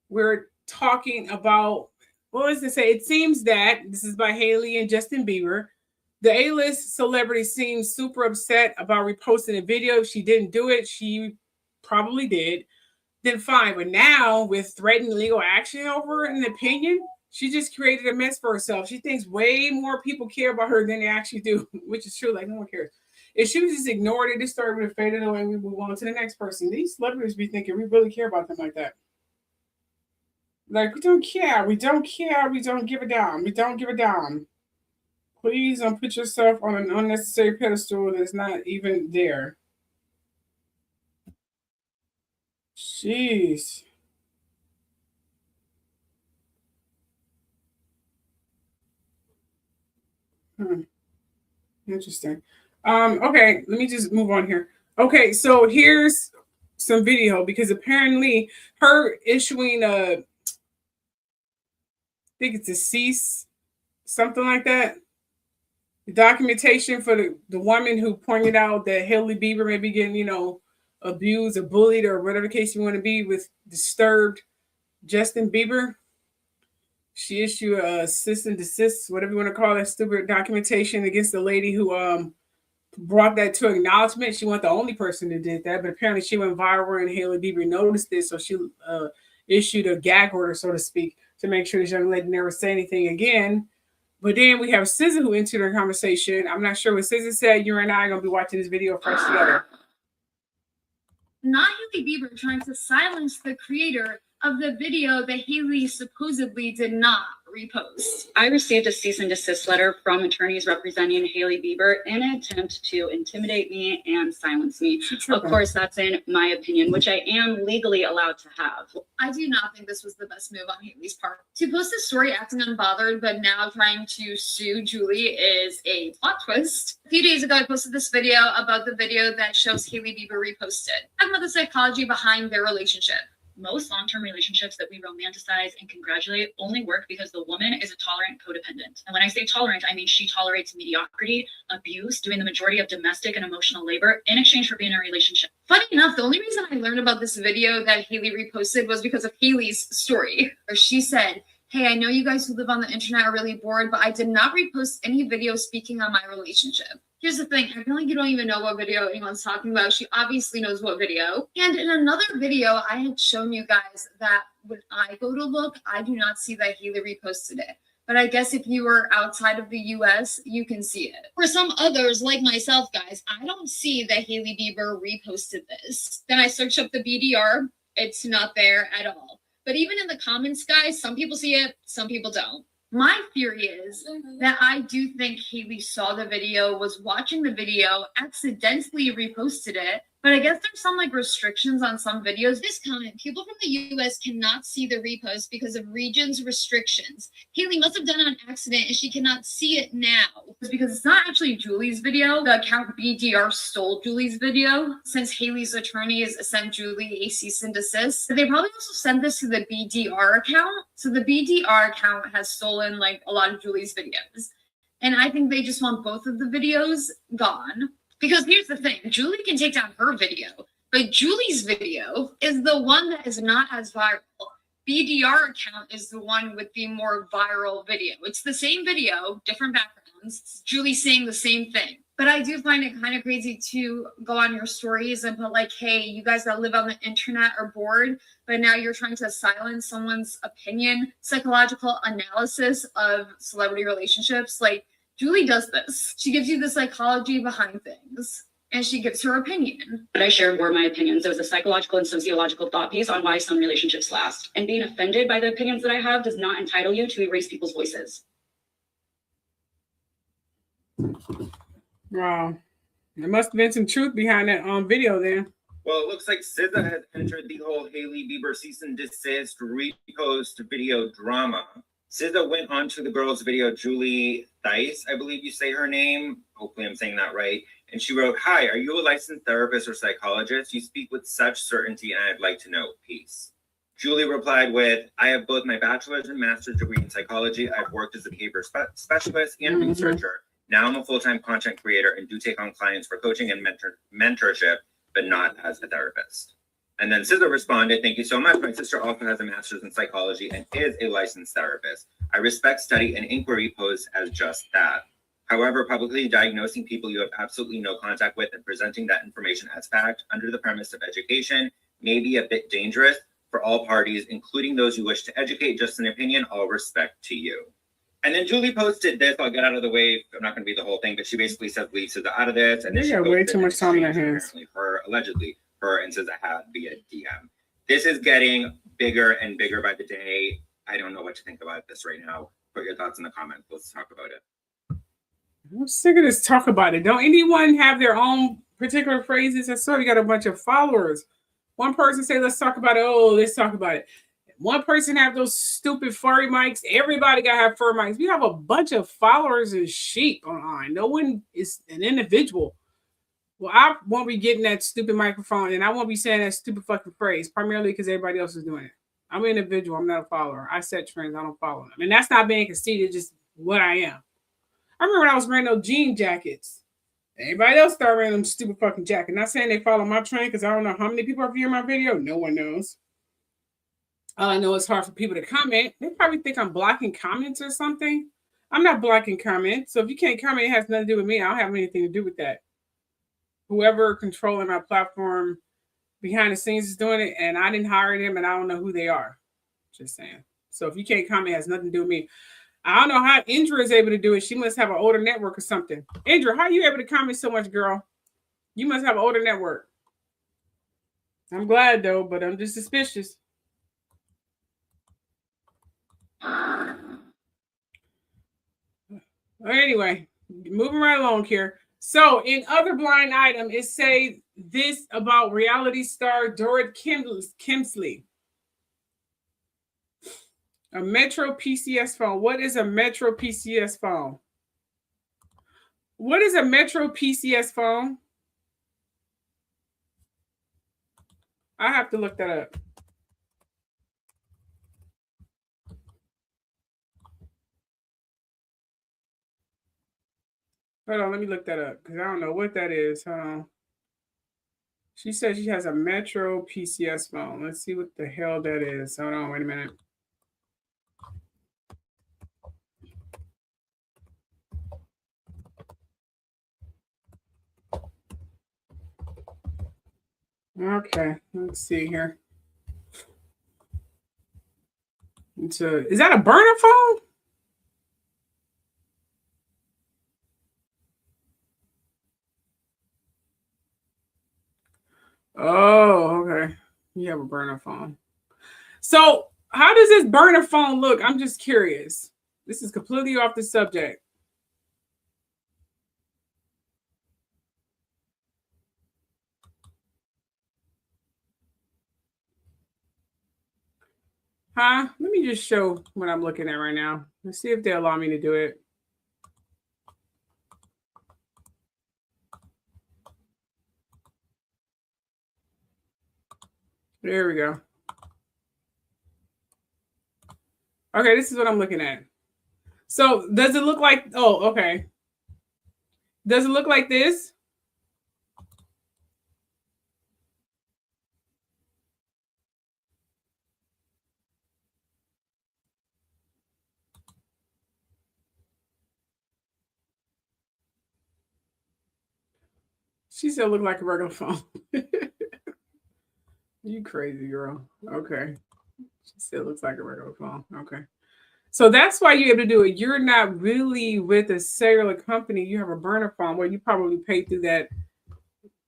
we're talking about, what does it say? It seems that, this is by Hailey and Justin Bieber, the A-list celebrity seems super upset about reposting a video. If she didn't do it, she probably did. Then fine. But now, with threatened legal action over an opinion, She just created a mess for herself. She thinks way more people care about her than they actually do, which is true. Like, no one cares. If she was just ignored it, this story would have faded away and we move on to the next person. These celebrities be thinking we really care about them like that. Like, we don't care. We don't care. We don't give a damn. We don't give a damn. Please don't put yourself on an unnecessary pedestal that's not even there. Jeez. Interesting. Okay, let me just move on here. Okay, so here's some video because apparently her issuing I think it's a cease, something like that. The documentation for the woman who pointed out that Hailey Bieber may be getting, abused or bullied or whatever the case you want to be with disturbed Justin Bieber. She issued a cease and desist, whatever you want to call that stupid documentation against the lady who brought that to acknowledgement. She wasn't the only person who did that, but apparently she went viral and Hailey Bieber noticed this, so she issued a gag order, so to speak, to make sure this young lady never say anything again. But then we have SZA who entered the conversation. I'm not sure what SZA said. You and I are going to be watching this video fresh together. Not Hailey Bieber trying to silence the creator of the video that Hailey supposedly did not repost. I received a cease and desist letter from attorneys representing Hailey Bieber in an attempt to intimidate me and silence me. Of course, that's in my opinion, which I am legally allowed to have. I do not think this was the best move on Hailey's part. To post a story acting unbothered, but now trying to sue Julie is a plot twist. A few days ago, I posted this video about the video that shows Hailey Bieber reposted, talking about the psychology behind their relationship. Most long-term relationships that we romanticize and congratulate only work because the woman is a tolerant codependent. And when I say tolerant, I mean she tolerates mediocrity, abuse, doing the majority of domestic and emotional labor in exchange for being in a relationship. Funny enough, the only reason I learned about this video that Hailey reposted was because of Hailey's story, where she said, "Hey, I know you guys who live on the internet are really bored, but I did not repost any video speaking on my relationship." Here's the thing, I feel like you don't even know what video anyone's talking about. She obviously knows what video. And in another video, I had shown you guys that when I go to look, I do not see that Hailey reposted it. But I guess if you were outside of the US, you can see it. For some others, like myself, guys, I don't see that Hailey Bieber reposted this. Then I search up the BDR, it's not there at all. But even in the comments, guys, some people see it, some people don't. My theory is that I do think Hailey saw the video, was watching the video, accidentally reposted it. But I guess there's some restrictions on some videos. This comment, people from the US cannot see the repost because of regions restrictions. Hailey must have done it on accident and she cannot see it now. It's because it's not actually Julie's video. The account BDR stole Julie's video. Since Hailey's attorneys sent Julie a cease and desist, they probably also sent this to the BDR account. So the BDR account has stolen a lot of Julie's videos. And I think they just want both of the videos gone. Because here's the thing, Julie can take down her video, but Julie's video is the one that is not as viral. BDR account is the one with the more viral video. It's the same video, different backgrounds. It's Julie saying the same thing. But I do find it kind of crazy to go on your stories and put hey, you guys that live on the internet are bored, but now you're trying to silence someone's opinion, psychological analysis of celebrity relationships. Julie does this. She gives you the psychology behind things, and she gives her opinion. What I shared were my opinions. There was a psychological and sociological thought piece on why some relationships last. And being offended by the opinions that I have does not entitle you to erase people's voices. Wow. There must have been some truth behind that video then. Well, it looks like SZA has entered the whole Hailey Bieber cease and desist repost video drama. SZA went on to the girl's video, Julie Dice, I believe you say her name. Hopefully I'm saying that right. And she wrote, "Hi, are you a licensed therapist or psychologist? You speak with such certainty and I'd like to know. Peace." Julie replied with, "I have both my bachelor's and master's degree in psychology. I've worked as a behavior specialist and researcher. Now I'm a full-time content creator and do take on clients for coaching and mentorship, but not as a therapist." And then SZA responded, "Thank you so much. My sister also has a master's in psychology and is a licensed therapist. I respect study and inquiry posed as just that. However, publicly diagnosing people you have absolutely no contact with and presenting that information as fact under the premise of education may be a bit dangerous. for all parties, including those who wish to educate. Just an opinion, all respect to you. And then Julie posted this. I'll get out of the way. I'm not going to read the whole thing, but she basically said, leave SZA out of this. And then she got way posted too much time in their hands. Allegedly, her and SZA had via DM. This is getting bigger and bigger by the day. I don't know what to think about this right now. Put your thoughts in the comments. Let's talk about it. I'm sick of this talk about it. Don't anyone have their own particular phrases? I saw you got a bunch of followers. One person say, let's talk about it. Oh, let's talk about it. One person have those stupid furry mics. Everybody got to have fur mics. We have a bunch of followers and sheep online. No one is an individual. Well, I won't be getting that stupid microphone, and I won't be saying that stupid fucking phrase, primarily because everybody else is doing it. I'm an individual. I'm not a follower. I set trends. I don't follow them. And that's not being conceited, just what I am. I remember when I was wearing those jean jackets. Everybody else started wearing them stupid fucking jackets. Not saying they follow my trend, because I don't know how many people are viewing my video. No one knows. All I know it's hard for people to comment. They probably think I'm blocking comments or something. I'm not blocking comments. So if you can't comment, it has nothing to do with me. I don't have anything to do with that. Whoever controlling my platform behind the scenes is doing it, and I didn't hire them, and I don't know who they are. Just saying. So if you can't comment, it has nothing to do with me. I don't know how Indra is able to do it. She must have an older network or something. Indra, how are you able to comment so much, girl? You must have an older network. I'm glad, though, but I'm just suspicious. Anyway, moving right along here. So in other blind item, it say this about reality star Dorit Kemsley. A Metro PCS phone. What is a Metro PCS phone? What is a Metro PCS phone? I have to look that up. Hold on, let me look that up because I don't know what that is. Hold on. She says she has a Metro PCS phone. Let's see what the hell that is. Hold on, wait a minute. Okay, let's see here. Is that a burner phone? Oh, okay. You have a burner phone. So how does this burner phone look? I'm just curious. This is completely off the subject. Huh? Let me just show what I'm looking at right now. Let's see if they allow me to do it. There we go. Okay, this is what I'm looking at. So does it look like, oh, okay. Does it look like this? She said look like a regular phone. You crazy girl. Okay. She said looks like a regular phone. Okay. So that's why you're able to do it. You're not really with a cellular company. You have a burner phone where you probably pay through that.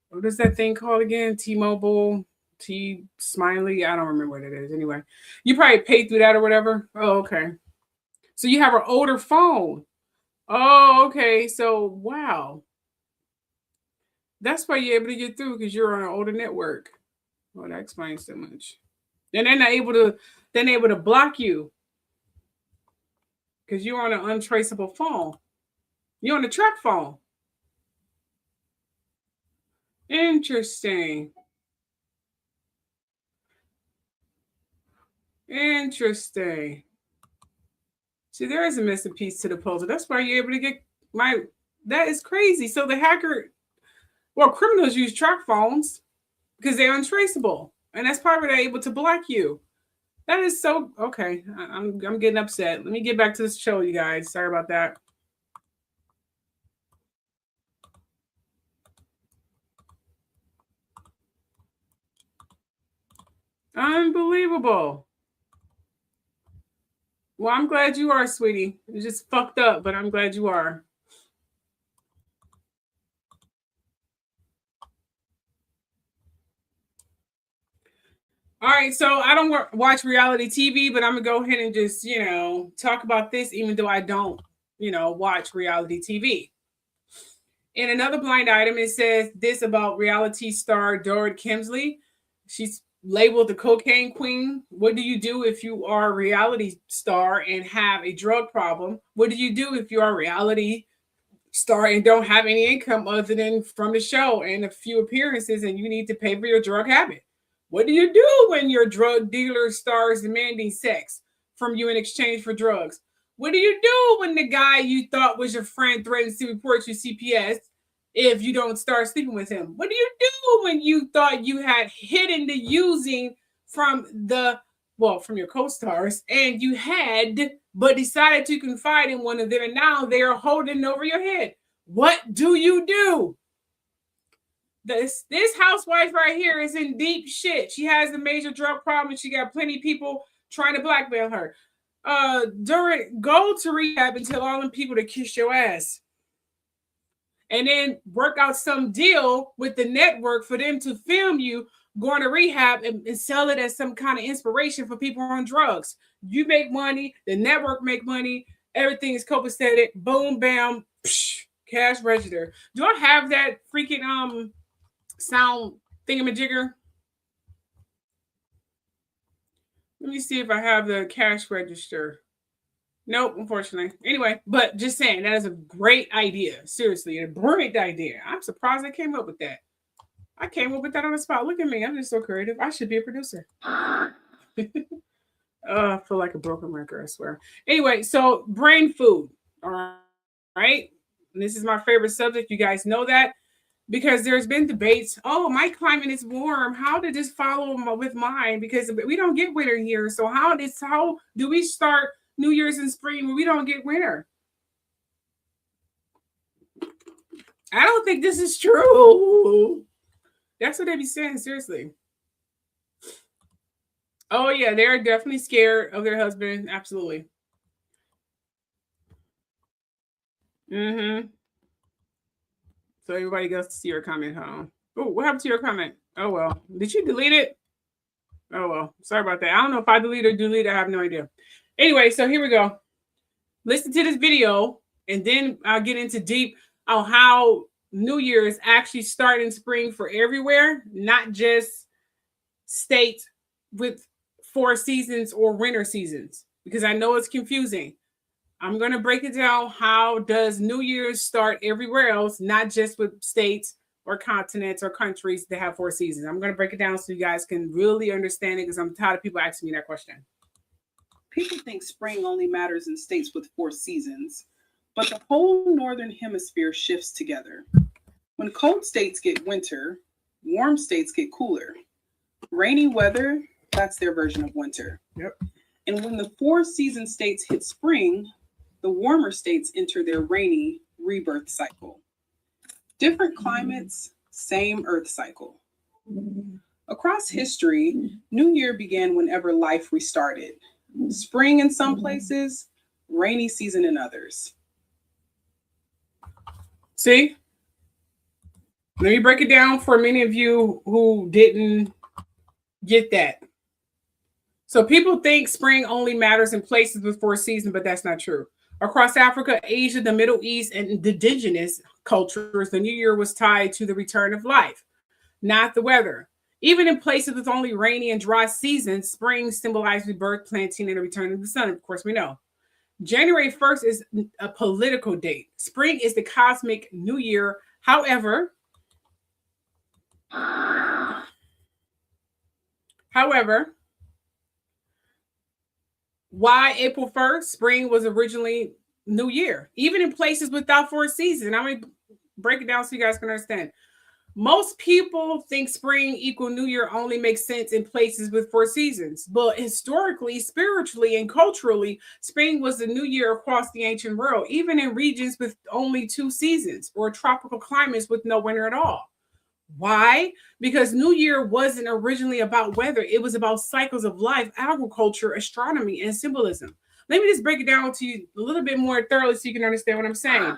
What is that thing called again? T-Mobile, T-Smiley. I don't remember what it is. Anyway, you probably pay through that or whatever. Oh, okay. So you have an older phone. Oh, okay. So, wow. That's why you're able to get through because you're on an older network. Well, that explains so much. And they're not able to block you because you're on an untraceable phone. You're on a track phone. Interesting. Interesting. See, there is a missing piece to the puzzle. That's why you're able to get that is crazy. So the hacker, well, criminals use track phones because they're untraceable. And that's probably they're able to block you. That is so, okay. I'm getting upset. Let me get back to this show, you guys. Sorry about that. Unbelievable. Well, I'm glad you are, sweetie. It's just fucked up, but I'm glad you are. All right, so I don't watch reality TV, but I'm gonna go ahead and just, talk about this, even though I don't, watch reality TV. In another blind item, it says this about reality star Dorit Kemsley. She's labeled the cocaine queen. What do you do if you are a reality star and have a drug problem? What do you do if you are a reality star and don't have any income other than from the show and a few appearances and you need to pay for your drug habit? What do you do when your drug dealer starts demanding sex from you in exchange for drugs? What do you do when the guy you thought was your friend threatens to report you CPS if you don't start sleeping with him? What do you do when you thought you had hidden the using from your co-stars and you had but decided to confide in one of them and now they are holding over your head? What do you do? This housewife right here is in deep shit. She has a major drug problem. She got plenty of people trying to blackmail her. Go to rehab and tell all them people to kiss your ass. And then work out some deal with the network for them to film you going to rehab and sell it as some kind of inspiration for people on drugs. You make money, the network make money, everything is copacetic, boom, bam, psh, cash register. Do I have that freaking sound thingamajigger? Let me see if I have the cash register. Nope, unfortunately. Anyway, but just saying, that is a great idea. Seriously, a brilliant idea. I'm surprised I came up with that. I came up with that on the spot. Look at me. I'm just so creative. I should be a producer. I feel like a broken record, I swear. Anyway, so brain food. All right. And this is my favorite subject. You guys know that. Because there's been debates. Oh, my climate is warm. How did this follow with mine? Because we don't get winter here. So how do we start New Year's in spring when we don't get winter? I don't think this is true. That's what they be saying, seriously. Oh, yeah, they're definitely scared of their husband. Absolutely. Mm-hmm. So everybody gets to see your comment, huh? Oh, what happened to your comment? Oh, well. Did you delete it? Oh, well. Sorry about that. I don't know if I delete or delete. I have no idea. Anyway, so here we go. Listen to this video, and then I'll get into deep on how New Year's actually start in spring for everywhere, not just states with 4 seasons or winter seasons, because I know it's confusing. I'm going to break it down. How does New Year's start everywhere else, not just with states or continents or countries that have 4 seasons? I'm going to break it down so you guys can really understand it, because I'm tired of people asking me that question. People think spring only matters in states with 4 seasons, but the whole northern hemisphere shifts together. When cold states get winter, warm states get cooler. Rainy weather, that's their version of winter. Yep. And when the 4 season states hit spring, the warmer states enter their rainy rebirth cycle. Different climates, same earth cycle. Across history, New Year began whenever life restarted. Spring in some places, rainy season in others. See? Let me break it down for many of you who didn't get that. So people think spring only matters in places with 4 seasons, but that's not true. Across Africa, Asia, the Middle East, and indigenous cultures, the New Year was tied to the return of life, not the weather. Even in places with only rainy and dry seasons, spring symbolizes rebirth, planting, and the return of the sun. Of course, we know. January 1st is a political date. Spring is the cosmic New Year. However, why April 1st? Spring was originally New Year, even in places without 4 seasons. I'm going to break it down so you guys can understand. Most people think spring equal New Year only makes sense in places with 4 seasons. But historically, spiritually, and culturally, spring was the New Year across the ancient world, even in regions with only 2 seasons or tropical climates with no winter at all. Why? Because New Year wasn't originally about weather. It was about cycles of life, agriculture, astronomy, and symbolism. Let me just break it down to you a little bit more thoroughly so you can understand what I'm saying.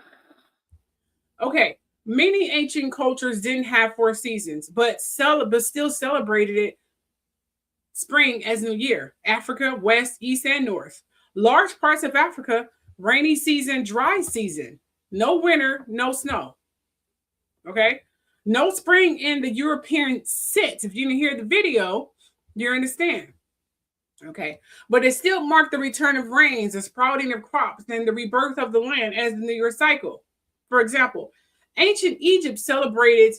Okay, many ancient cultures didn't have 4 seasons, but still celebrated it spring as New Year. Africa, West, East, and North. Large parts of Africa, rainy season, dry season. No winter, no snow. Okay? No spring in the European sense. If you didn't hear the video, you understand. Okay. But it still marked the return of rains, the sprouting of crops, and the rebirth of the land as the New Year cycle. For example, ancient Egypt celebrated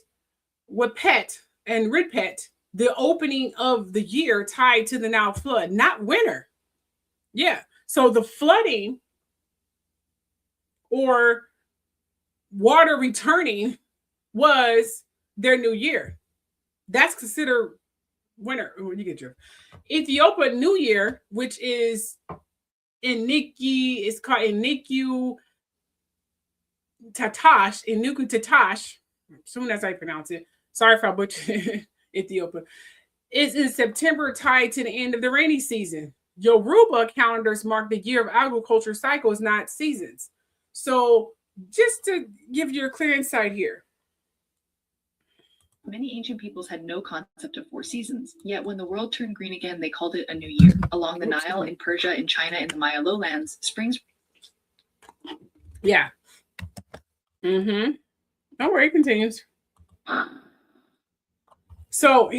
Wapet and Ripet, the opening of the year tied to the Nile flood, not winter. Yeah. So the flooding or water returning was their New Year. That's considered winter. Oh, you get your Ethiopia New Year, which is it's called Iniku Tatash. Assuming that's how you pronounce it. Sorry if I butchered Ethiopia. It's in September, tied to the end of the rainy season. Yoruba calendars mark the year of agriculture cycles, not seasons. So just to give you a clear insight here. Many ancient peoples had no concept of 4 seasons, yet when the world turned green again, they called it a new year. Along the Nile, in Persia, in China, in the Maya lowlands, springs. Yeah. Mm-hmm. Don't worry, it continues. So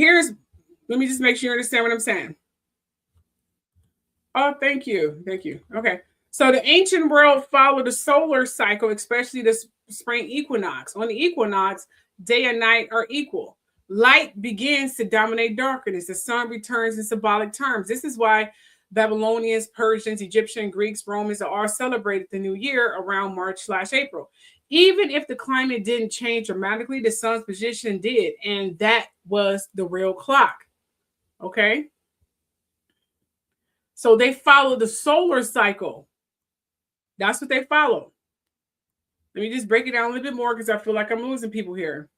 let me just make sure you understand what I'm saying. Oh, thank you. Thank you. Okay. So the ancient world followed the solar cycle, especially the spring equinox. On the equinox, day and night are equal. Light begins to dominate darkness. The sun returns in symbolic terms. This is why Babylonians, Persians, Egyptians, Greeks, Romans all celebrated the new year around March/April. Even if the climate didn't change dramatically, the sun's position did. And that was the real clock. Okay. So they follow the solar cycle. That's what they follow. Let me just break it down a little bit more because I feel like I'm losing people here.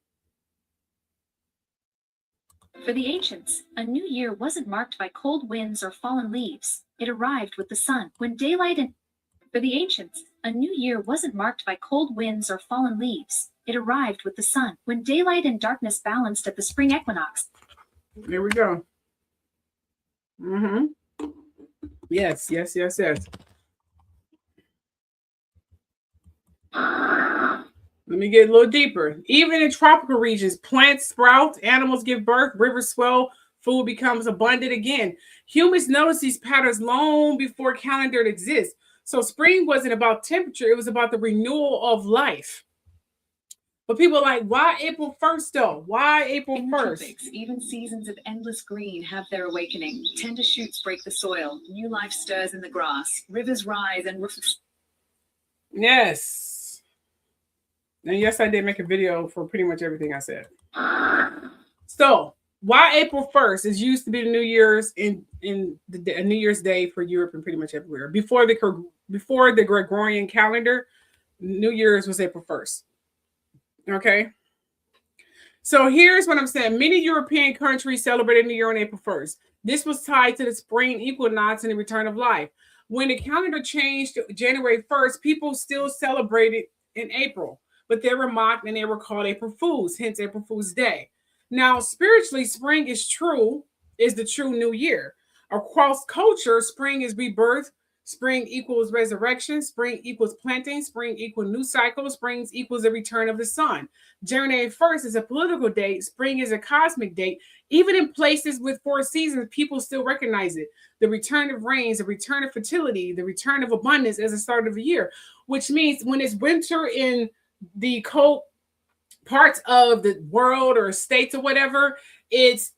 For the ancients, a new year wasn't marked by cold winds or fallen leaves. It arrived with the sun. When daylight and For the ancients, a new year wasn't marked by cold winds or fallen leaves. It arrived with the sun. When daylight and darkness balanced at the spring equinox. There we go. Mm-hmm. Yes. Let me get a little deeper. Even in tropical regions, plants sprout, animals give birth, rivers swell, food becomes abundant again. Humans notice these patterns long before calendar exists. So spring wasn't about temperature, it was about the renewal of life. But people are like, why April 1st though? Why April 1st? Tropics, even seasons of endless green have their awakening. Tender shoots break the soil. New life stirs in the grass. Rivers rise and Yes. And yes, I did make a video for pretty much everything I said. So why April 1st is used to be the New Year's in the New Year's Day for Europe and pretty much everywhere. Before the Gregorian calendar, New Year's was April 1st. Okay. So here's what I'm saying. Many European countries celebrated New Year on April 1st. This was tied to the spring equinox and the return of life. When the calendar changed to January 1st, people still celebrated in April, but they were mocked and they were called April Fools, hence April Fool's Day. Now, spiritually, spring is the true new year. Across culture, spring is rebirth. Spring equals resurrection. Spring equals planting. Spring equals new cycle. Spring equals the return of the sun. January 1st is a political date. Spring is a cosmic date. Even in places with 4 seasons, people still recognize it. The return of rains, the return of fertility, the return of abundance as the start of the year, which means when it's winter in the cold parts of the world or states or whatever, it's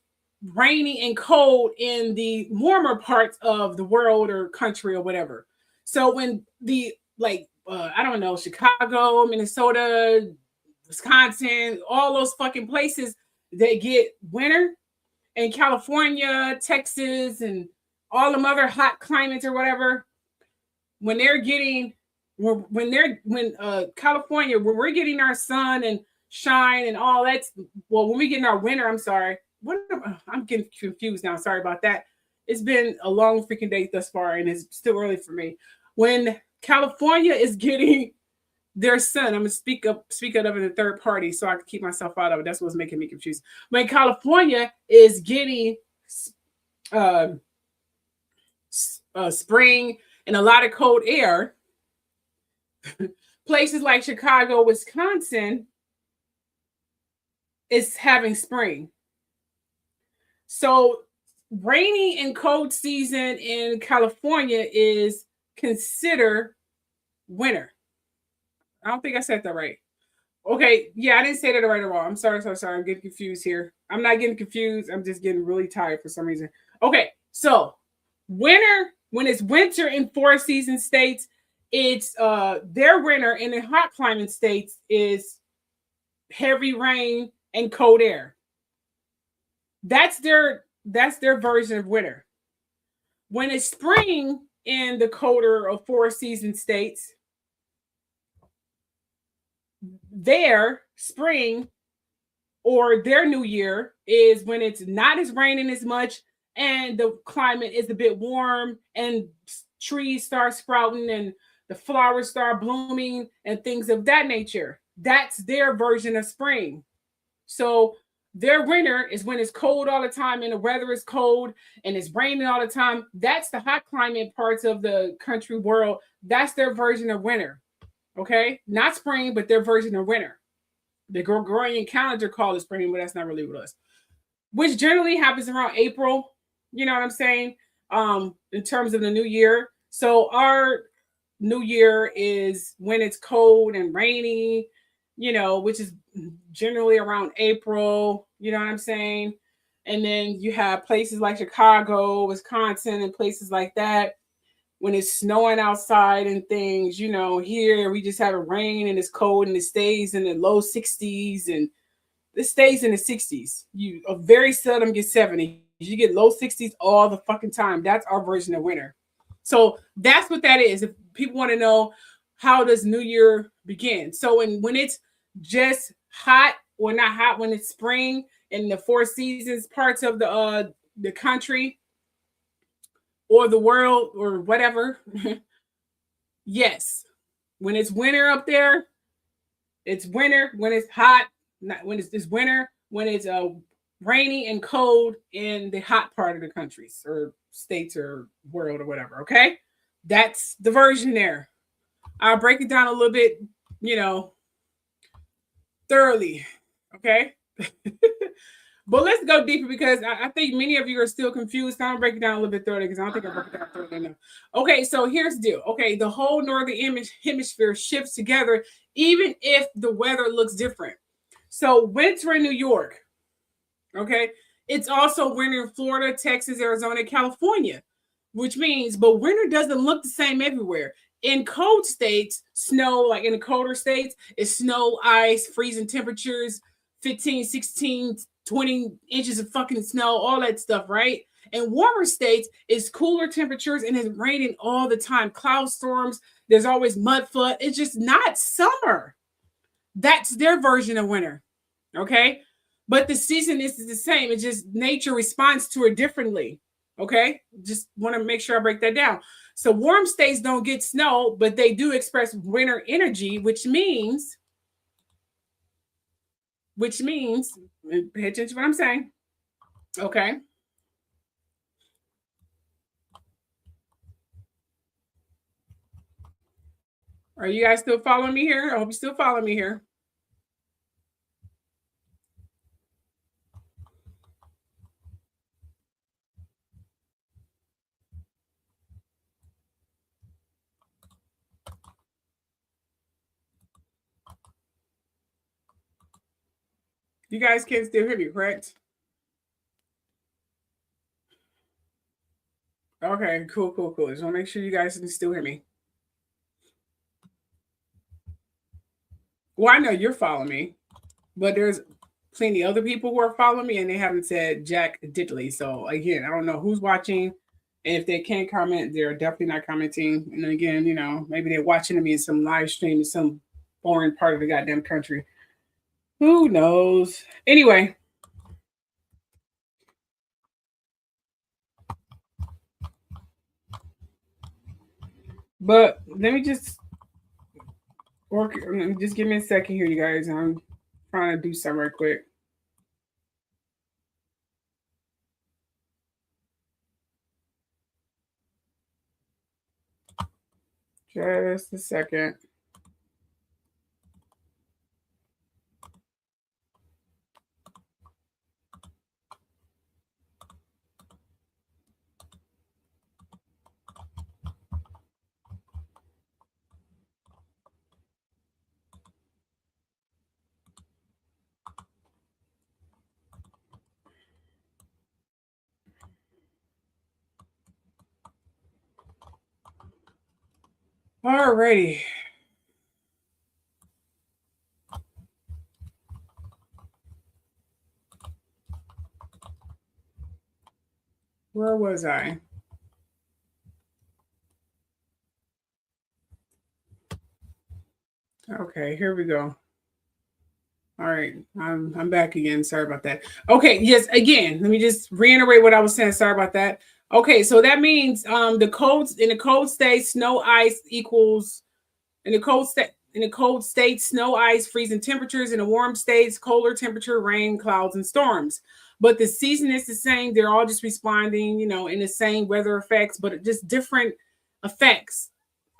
rainy and cold in the warmer parts of the world or country or whatever. So when I don't know, Chicago, Minnesota, Wisconsin, all those fucking places, they get winter, and California, Texas, and all them other hot climates or whatever, when California, when we're getting our sun and shine and all that's, well, when we get in our winter, I'm sorry. I'm getting confused now. Sorry about that. It's been a long freaking day thus far, and it's still early for me. When California is getting their sun, I'm gonna speak up in the third party so I can keep myself out of it. That's what's making me confused. When California is getting spring and a lot of cold air, places like Chicago, Wisconsin is having spring. So rainy and cold season in California is considered winter. I don't think I said that right. Okay, yeah, I didn't say that right or wrong. I'm sorry. I'm getting confused here. I'm not getting confused. I'm just getting really tired for some reason. Okay, so winter, when it's winter in 4 season states, it's their winter in the hot climate states is heavy rain and cold air. That's their version of winter. When it's spring in the colder of 4 season states, their spring or their new year is when it's not as raining as much and the climate is a bit warm and trees start sprouting and the flowers start blooming and things of that nature. That's their version of spring. So their winter is when it's cold all the time and the weather is cold and it's raining all the time. That's the hot climate parts of the country world. That's their version of winter. Okay? Not spring, but their version of winter. The Gregorian calendar called it spring, but that's not really what it is. Which generally happens around April. You know what I'm saying? In terms of the new year. So our new year is when it's cold and rainy, you know, which is generally around April, you know what I'm saying? And then you have places like Chicago, Wisconsin, and places like that when it's snowing outside and things, you know. Here we just have a rain and it's cold and it stays in the low 60s and it stays in the 60s. You very seldom get 70. You get low 60s all the fucking time. That's our version of winter. So that's what that is. If people want to know, how does New Year begin? So when it's just hot or not hot, when it's spring in the 4 seasons parts of the country or the world or whatever, yes. When it's winter up there, it's winter. When it's hot, not when it's winter. When it's rainy and cold in the hot part of the countries or states or world or whatever. Okay, that's the version there. I'll break it down a little bit, you know, thoroughly. Okay. But let's go deeper because I think many of you are still confused. So I'm gonna break it down a little bit thoroughly because I don't think I broke it down thoroughly enough. Okay, so here's the deal. Okay, the whole northern hemisphere shifts together, even if the weather looks different. So winter in New York, okay, it's also winter in Florida, Texas, Arizona, California, which means, but winter doesn't look the same everywhere. In cold states, snow, like in the colder states, it's snow, ice, freezing temperatures, 15, 16, 20 inches of fucking snow, all that stuff, right? In warmer states, it's cooler temperatures and it's raining all the time. Cloud storms, there's always mud flood. It's just not summer. That's their version of winter, okay? But the season is the same. It's just nature responds to it differently, okay? Just want to make sure I break that down. So warm states don't get snow, but they do express winter energy, which means, pay attention to what I'm saying, okay? Are you guys still following me here? I hope you still follow me here. You guys can still hear me, correct? Okay, cool. Just want to make sure you guys can still hear me. Well, I know you're following me, but there's plenty of other people who are following me and they haven't said jack diddly. So again, I don't know who's watching. And if they can't comment, they're definitely not commenting. And again, you know, maybe they're watching me in some live stream in some foreign part of the goddamn country. Who knows? Anyway. But let me just work. Just give me a second here, you guys. I'm trying to do something right quick. Just a second. Alrighty. Where was I? Okay, here we go. All right, I'm back again. Sorry about that. Okay, yes, again, let me just reiterate what I was saying. Sorry about that. Okay, so that means the codes in the cold state, snow ice equals in the cold state, snow ice, freezing temperatures. In the warm states, colder temperature, rain, clouds, and storms. But the season is the same. They're all just responding, in the same weather effects, but just different effects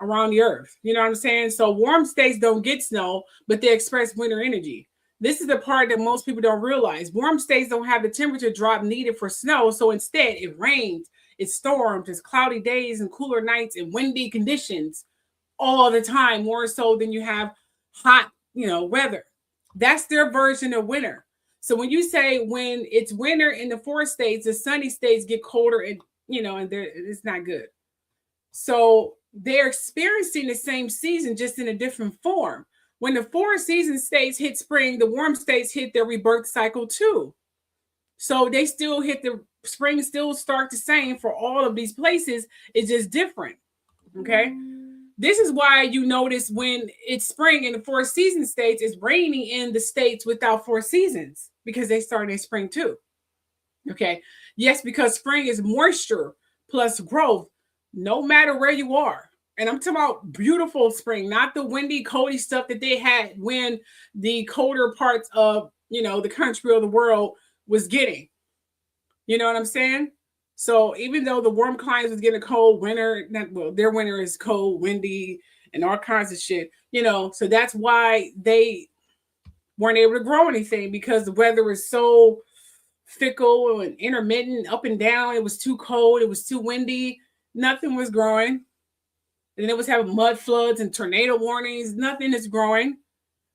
around the earth. You know what I'm saying? So warm states don't get snow, but they express winter energy. This is the part that most people don't realize. Warm states don't have the temperature drop needed for snow. So instead, it rains, it storms, it's cloudy days and cooler nights and windy conditions all the time, more so than you have hot, weather. That's their version of winter. So when you say when it's winter in the 4 states, the sunny states get colder and, and it's not good. So they're experiencing the same season, just in a different form. When the 4 season states hit spring, the warm states hit their rebirth cycle too. So they still hit the spring, still start the same for all of these places. It's just different. Okay. This is why you notice when it's spring in the 4 season states, it's raining in the states without 4 seasons because they started in spring too. Okay. Yes, because spring is moisture plus growth, no matter where you are. And I'm talking about beautiful spring, not the windy, coldy stuff that they had when the colder parts of, the country or the world was getting. You know what I'm saying? So even though the warm climates was getting a cold winter, their winter is cold, windy, and all kinds of shit, so that's why they weren't able to grow anything, because the weather was so fickle and intermittent, up and down. It was too cold. It was too windy. Nothing was growing. And it was having mud floods and tornado warnings. Nothing is growing.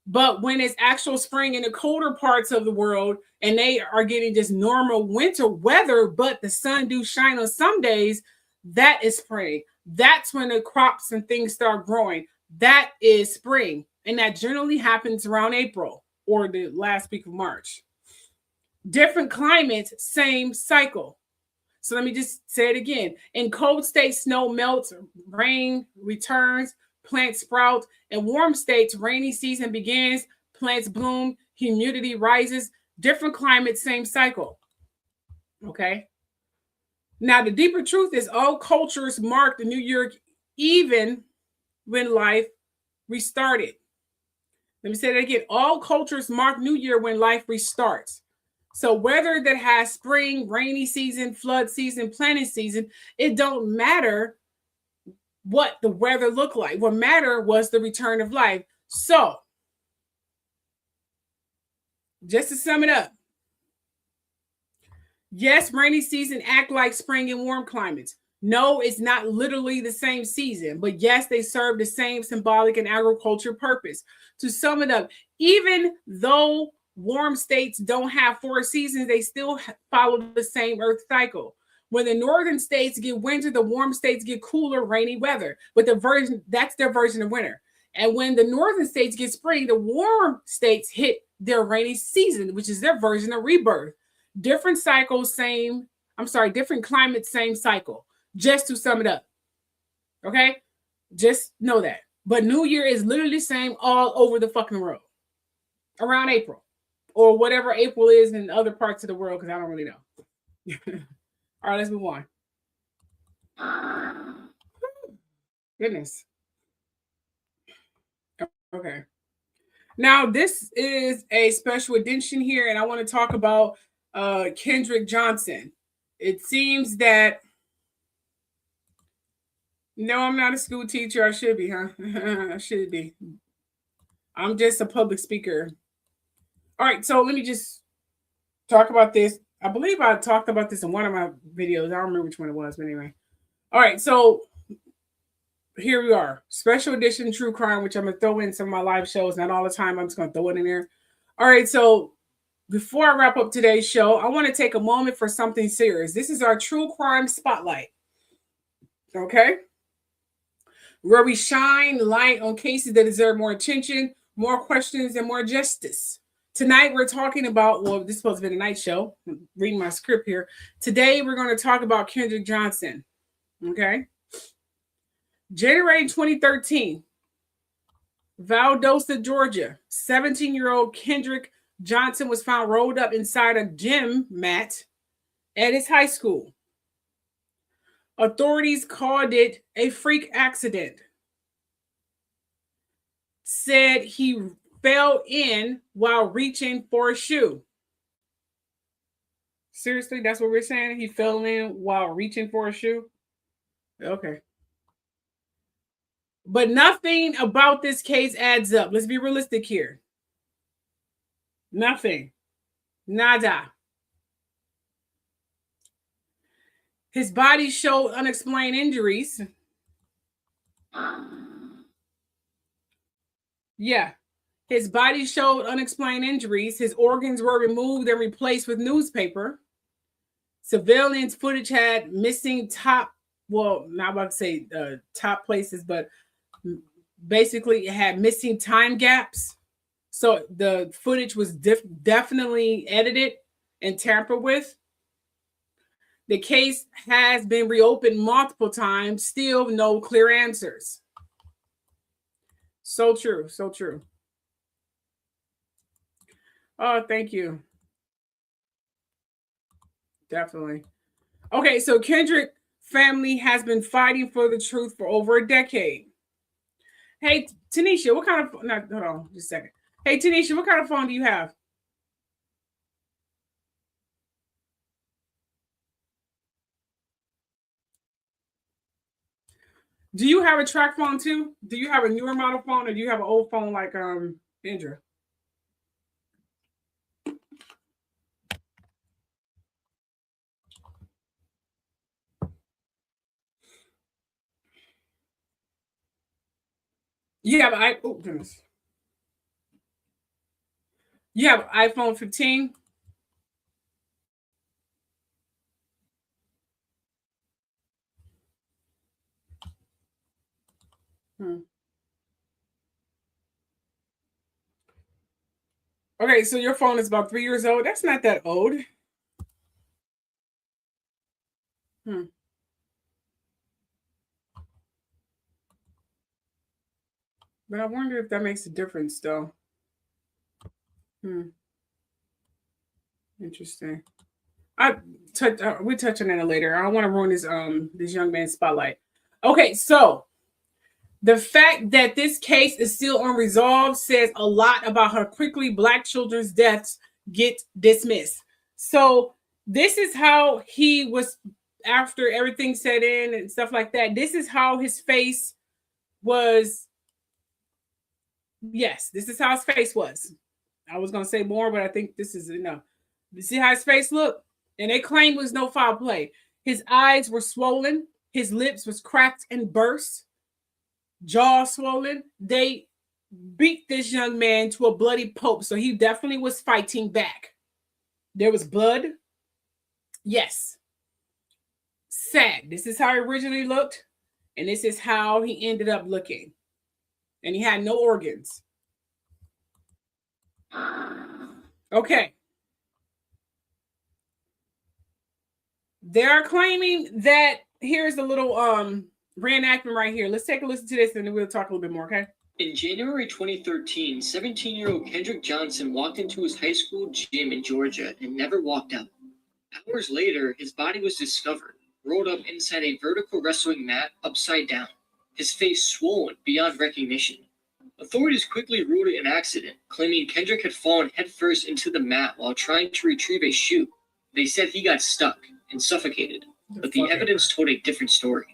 But when it's actual spring in the colder parts of the world and they are getting just normal winter weather, but the sun do shine on some days, that is spring. That's when the crops and things start growing. That is spring. And that generally happens around April or the last week of March. Different climates, same cycle. So let me just say it again. In cold states, snow melts, rain returns, plants sprout. In warm states, rainy season begins, plants bloom, humidity rises. Different climates, same cycle. Okay. Now, the deeper truth is all cultures mark the new year even when life restarted. Let me say that again. All cultures mark New Year when life restarts. So whether that has spring, rainy season, flood season, planting season, it don't matter what the weather looked like. What mattered was the return of life. So just to sum it up, yes, rainy season act like spring in warm climates. No, it's not literally the same season, but yes, they serve the same symbolic and agriculture purpose. To sum it up, even though warm states don't have 4 seasons, they still follow the same earth cycle. When the northern states get winter, the warm states get cooler, rainy weather. But that's their version of winter. And when the northern states get spring, the warm states hit their rainy season, which is their version of rebirth. Different cycles, different climates, same cycle. Just to sum it up. Okay? Just know that. But New Year is literally the same all over the fucking world. Around April. or whatever April is in other parts of the world, because I don't really know. All right, let's move on. Goodness. Okay. Now, this is a special edition here, and I want to talk about Kendrick Johnson. It seems that, no, I'm not a school teacher. I should be, huh? I should be. I'm just a public speaker. All right, so let me just talk about this. I believe I talked about this in one of my videos. I don't remember which one it was, but anyway. All right, so here we are. Special edition true crime, which I'm going to throw in some of my live shows. Not all the time. I'm just going to throw it in there. All right, so before I wrap up today's show, I want to take a moment for something serious. This is our true crime spotlight. Okay? Where we shine light on cases that deserve more attention, more questions, and more justice. Tonight, we're talking about, well, this is supposed to be the night show. I'm reading my script here. Today, we're going to talk about Kendrick Johnson. Okay? January 2013, Valdosta, Georgia, 17-year-old Kendrick Johnson was found rolled up inside a gym mat at his high school. Authorities called it a freak accident. Said he fell in while reaching for a shoe. Seriously, that's what we're saying? He fell in while reaching for a shoe? Okay. But nothing about this case adds up. Let's be realistic here. Nothing. Nada. His body showed unexplained injuries. Yeah. His body showed unexplained injuries. His organs were removed and replaced with newspaper. Surveillance footage had missing top, well, not about to say top places, but basically it had missing time gaps. So the footage was definitely edited and tampered with. The case has been reopened multiple times, still no clear answers. So true, so true. Oh, thank you. Definitely. Okay, so Kendrick family has been fighting for the truth for over a decade. Hey, Tanisha, what kind of, no, hold on just a second. Hey, Tanisha, what kind of phone do you have? Do you have a track phone too? Do you have a newer model phone, or do you have an old phone like Indra? You have oh goodness. You have iPhone 15? Okay, so your phone is about 3 years old. That's not that old. But I wonder if that makes a difference, though. Interesting. We touch on that later. I don't want to ruin this young man's spotlight. Okay, so the fact that this case is still unresolved says a lot about how quickly Black children's deaths get dismissed. So this is how he was after everything set in and stuff like that. This is how his face was. Yes, this is how his face was. I was going to say more, but I think this is enough. You see how his face looked? And they claimed it was no foul play. His eyes were swollen. His lips was cracked and burst. Jaw swollen. They beat this young man to a bloody pulp. So he definitely was fighting back. There was blood. Yes. Sad. This is how he originally looked. And this is how he ended up looking. And he had no organs. Okay. They're claiming that here's a little reenactment right here. Let's take a listen to this and then we'll talk a little bit more, okay? In January 2013, 17-year-old Kendrick Johnson walked into his high school gym in Georgia and never walked out. Hours later, his body was discovered, rolled up inside a vertical wrestling mat upside down, his face swollen beyond recognition. Authorities quickly ruled it an accident, claiming Kendrick had fallen headfirst into the mat while trying to retrieve a shoe. They said he got stuck and suffocated, but the evidence told a different story.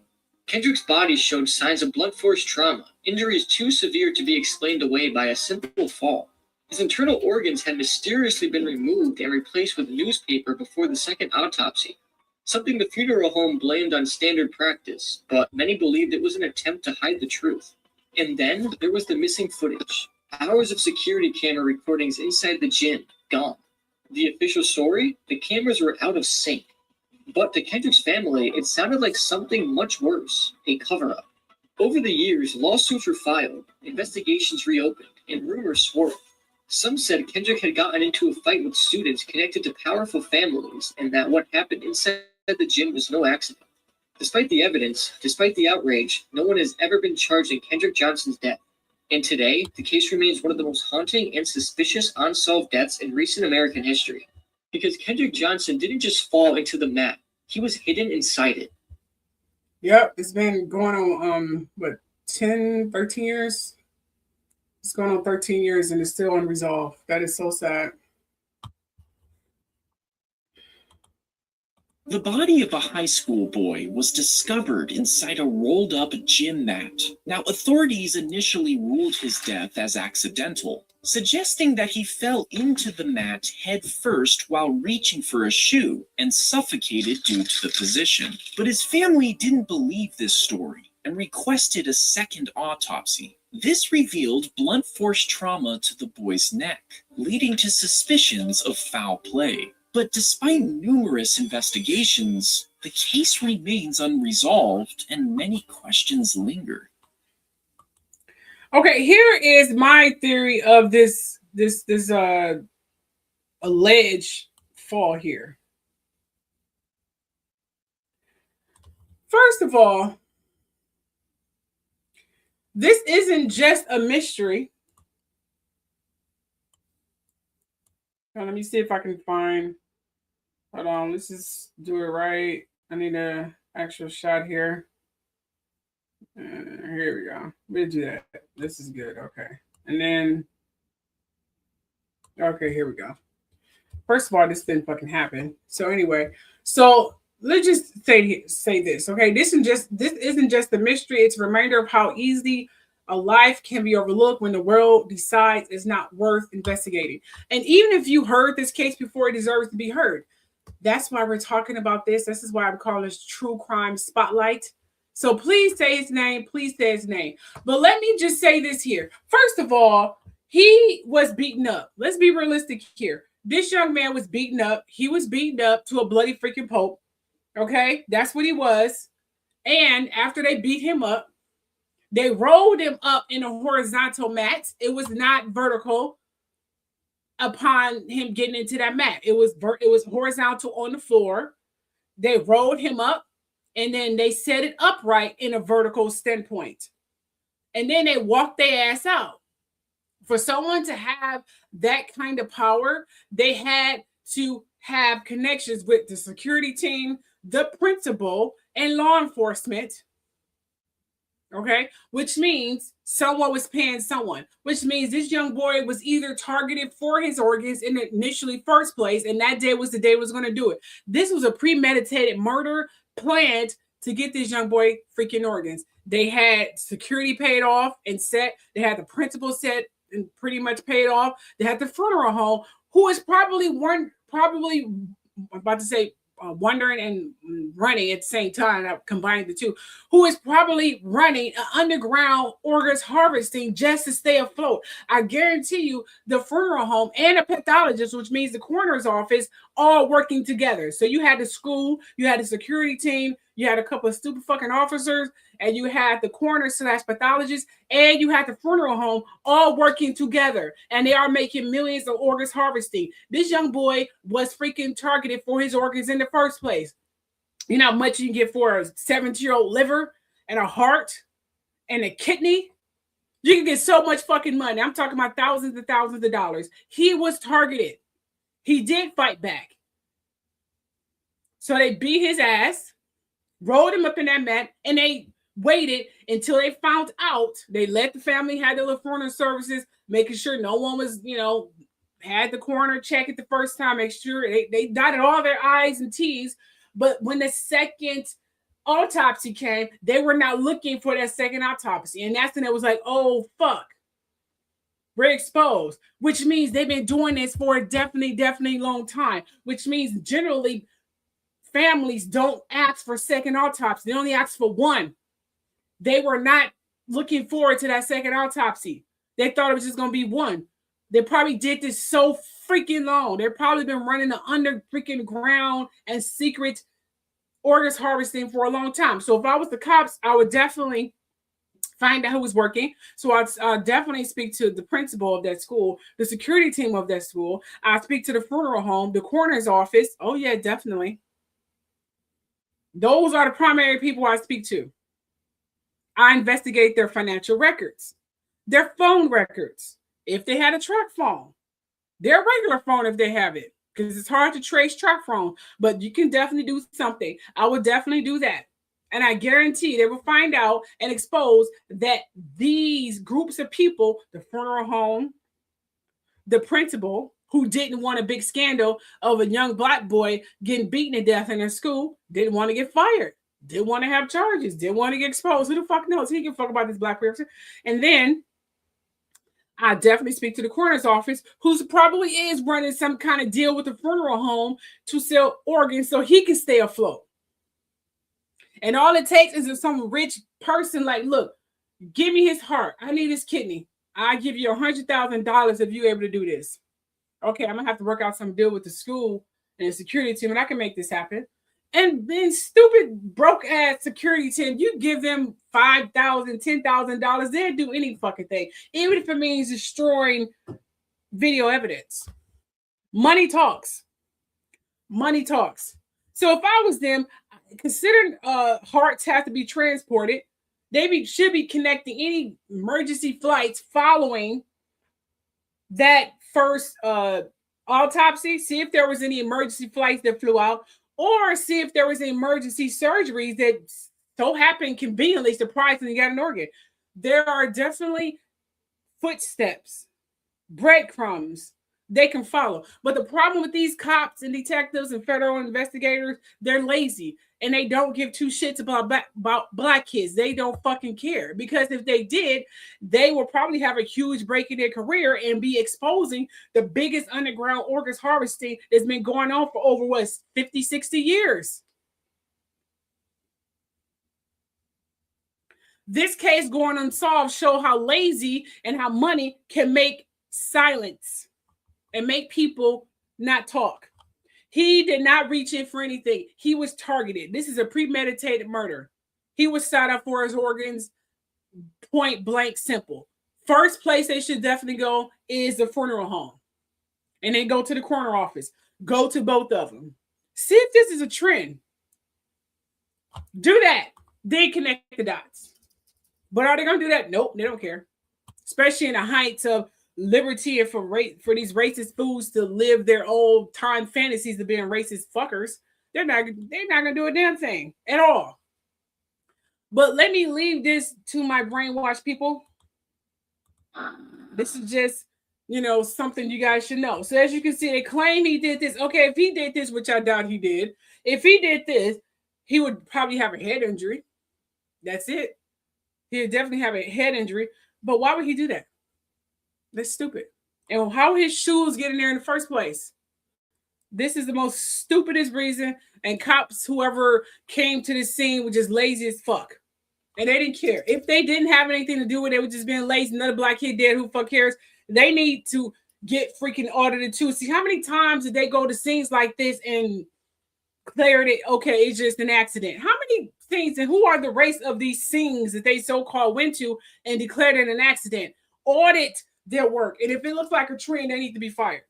Kendrick's body showed signs of blunt force trauma, injuries too severe to be explained away by a simple fall. His internal organs had mysteriously been removed and replaced with newspaper before the second autopsy, something the funeral home blamed on standard practice, but many believed it was an attempt to hide the truth. And then there was the missing footage. Hours of security camera recordings inside the gym, gone. The official story? The cameras were out of sync. But to Kendrick's family, it sounded like something much worse, a cover-up. Over the years, lawsuits were filed, investigations reopened, and rumors swirled. Some said Kendrick had gotten into a fight with students connected to powerful families, and that what happened inside the gym was no accident. Despite the evidence, despite the outrage, no one has ever been charged in Kendrick Johnson's death. And today, the case remains one of the most haunting and suspicious unsolved deaths in recent American history. Because Kendrick Johnson didn't just fall into the mat, he was hidden inside it. Yep, it's been going on, 13 years? It's going on 13 years and it's still unresolved. That is so sad. The body of a high school boy was discovered inside a rolled-up gym mat. Now, authorities initially ruled his death as accidental, suggesting that he fell into the mat head first while reaching for a shoe and suffocated due to the position. But his family didn't believe this story and requested a second autopsy. This revealed blunt force trauma to the boy's neck, leading to suspicions of foul play. But despite numerous investigations, the case remains unresolved and many questions linger. Okay, here is my theory of this alleged fall here. First of all, this isn't just a mystery. Now, let me see if I can find. Hold on, let's just do it right. I need an actual shot here. Here we go. We'll do that. This is good. Okay. And then, okay, here we go. First of all, this didn't fucking happen. So anyway, so let's just say this. Okay, this isn't just a mystery. It's a reminder of how easily a life can be overlooked when the world decides it's not worth investigating. And even if you heard this case before, it deserves to be heard. That's why we're talking about this. This is why I'm calling this True Crime Spotlight. So please say his name. Please say his name. But let me just say this here. First of all, he was beaten up. Let's be realistic here. This young man was beaten up. He was beaten up to a bloody freaking pulp. Okay? That's what he was. And after they beat him up, they rolled him up in a horizontal mat. It was not vertical upon him getting into that mat. It was horizontal on the floor. They rolled him up and then they set it upright in a vertical standpoint. And then they walked their ass out. For someone to have that kind of power, they had to have connections with the security team, the principal, and law enforcement. Okay, which means someone was paying someone, which means this young boy was either targeted for his organs in the initially first place, and that day was the day he was going to do it. This was a premeditated murder planned to get this young boy freaking organs. They had security paid off and set. They had the principal set and pretty much paid off. They had the funeral home, who is wondering and running at the same time. I combined the two. Who is probably running an underground organs harvesting just to stay afloat. I guarantee you, the funeral home and a pathologist, which means the coroner's office, all working together. So you had the school, you had the security team, you had a couple of stupid fucking officers, and you had the coroner/pathologist, and you had the funeral home all working together. And they are making millions of organs harvesting. This young boy was freaking targeted for his organs in the first place. You know how much you can get for a 17-year-old liver and a heart and a kidney? You can get so much fucking money. I'm talking about thousands and thousands of dollars. He was targeted. He did fight back. So they beat his ass, rolled him up in that mat, and they waited until they found out. They let the family have their little funeral services, making sure no one was, had the coroner check it the first time, make sure they dotted all their I's and T's. But when the second autopsy came, they were not looking for that second autopsy. And that's when it was like, oh, fuck. We're exposed, which means they've been doing this for a definitely long time, which means generally families don't ask for second autopsy. They only ask for one. They were not looking forward to that second autopsy. They thought it was just going to be one. They probably did this so freaking long. They've probably been running the under freaking ground and secret organs harvesting for a long time. So if I was the cops, I would definitely find out who was working. So I'd definitely speak to the principal of that school, the security team of that school. I'd speak to the funeral home, the coroner's office. Oh, yeah, definitely. Those are the primary people I speak to. I investigate their financial records, their phone records, if they had a track phone, their regular phone if they have it, because it's hard to trace track phone, but you can definitely do something. I would definitely do that. And I guarantee they will find out and expose that these groups of people, the funeral home, the principal, who didn't want a big scandal of a young black boy getting beaten to death in their school, didn't want to get fired, didn't want to have charges, didn't want to get exposed. Who the fuck knows? He can fuck about this black person. And then I definitely speak to the coroner's office, who probably is running some kind of deal with the funeral home to sell organs so he can stay afloat. And all it takes is if some rich person like, look, give me his heart. I need his kidney. I give you $100,000 if you're able to do this. Okay, I'm gonna have to work out some deal with the school and the security team, and I can make this happen. And then stupid broke ass security team, you give them $5,000, $10,000, they'll do any fucking thing, even if it means destroying video evidence. Money talks. Money talks. So if I was them, considering hearts have to be transported, they should be connecting any emergency flights following that first autopsy, see if there was any emergency flights that flew out, or see if there was emergency surgeries that so happened conveniently, surprisingly, got an organ. There are definitely footsteps, breadcrumbs they can follow. But the problem with these cops and detectives and federal investigators, they're lazy and they don't give two shits about black kids. They don't fucking care, because if they did, they will probably have a huge break in their career and be exposing the biggest underground organs harvesting that's been going on for over 50, 60 years. This case going unsolved show how lazy and how money can make silence and make people not talk. He did not reach in for anything. He was targeted. This is a premeditated murder. He was set up for his organs, point blank simple. First place they should definitely go is the funeral home. And then go to the coroner office. Go to both of them. See if this is a trend. Do that. They connect the dots. But are they going to do that? Nope, they don't care. Especially in the heights of liberty and for these racist fools to live their old time fantasies of being racist fuckers. They're not gonna do a damn thing at all. But let me leave this to my brainwashed people. This is just, something you guys should know. So as you can see, they claim he did this. Okay, if he did this, which I doubt he did, if he did this, he would probably have a head injury. That's it. He would definitely have a head injury. But why would he do that? That's stupid. And how his shoes get in there in the first place? This is the most stupidest reason. And cops, whoever came to this scene, were just lazy as fuck. And they didn't care. If they didn't have anything to do with it, they were just being lazy. Another black kid dead. Who fuck cares? They need to get freaking audited too. See, how many times did they go to scenes like this and declared it, okay, it's just an accident? How many things, and who are the race of these scenes that they so-called went to and declared it an accident? Audit their work. And if it looks like a trend, they need to be fired.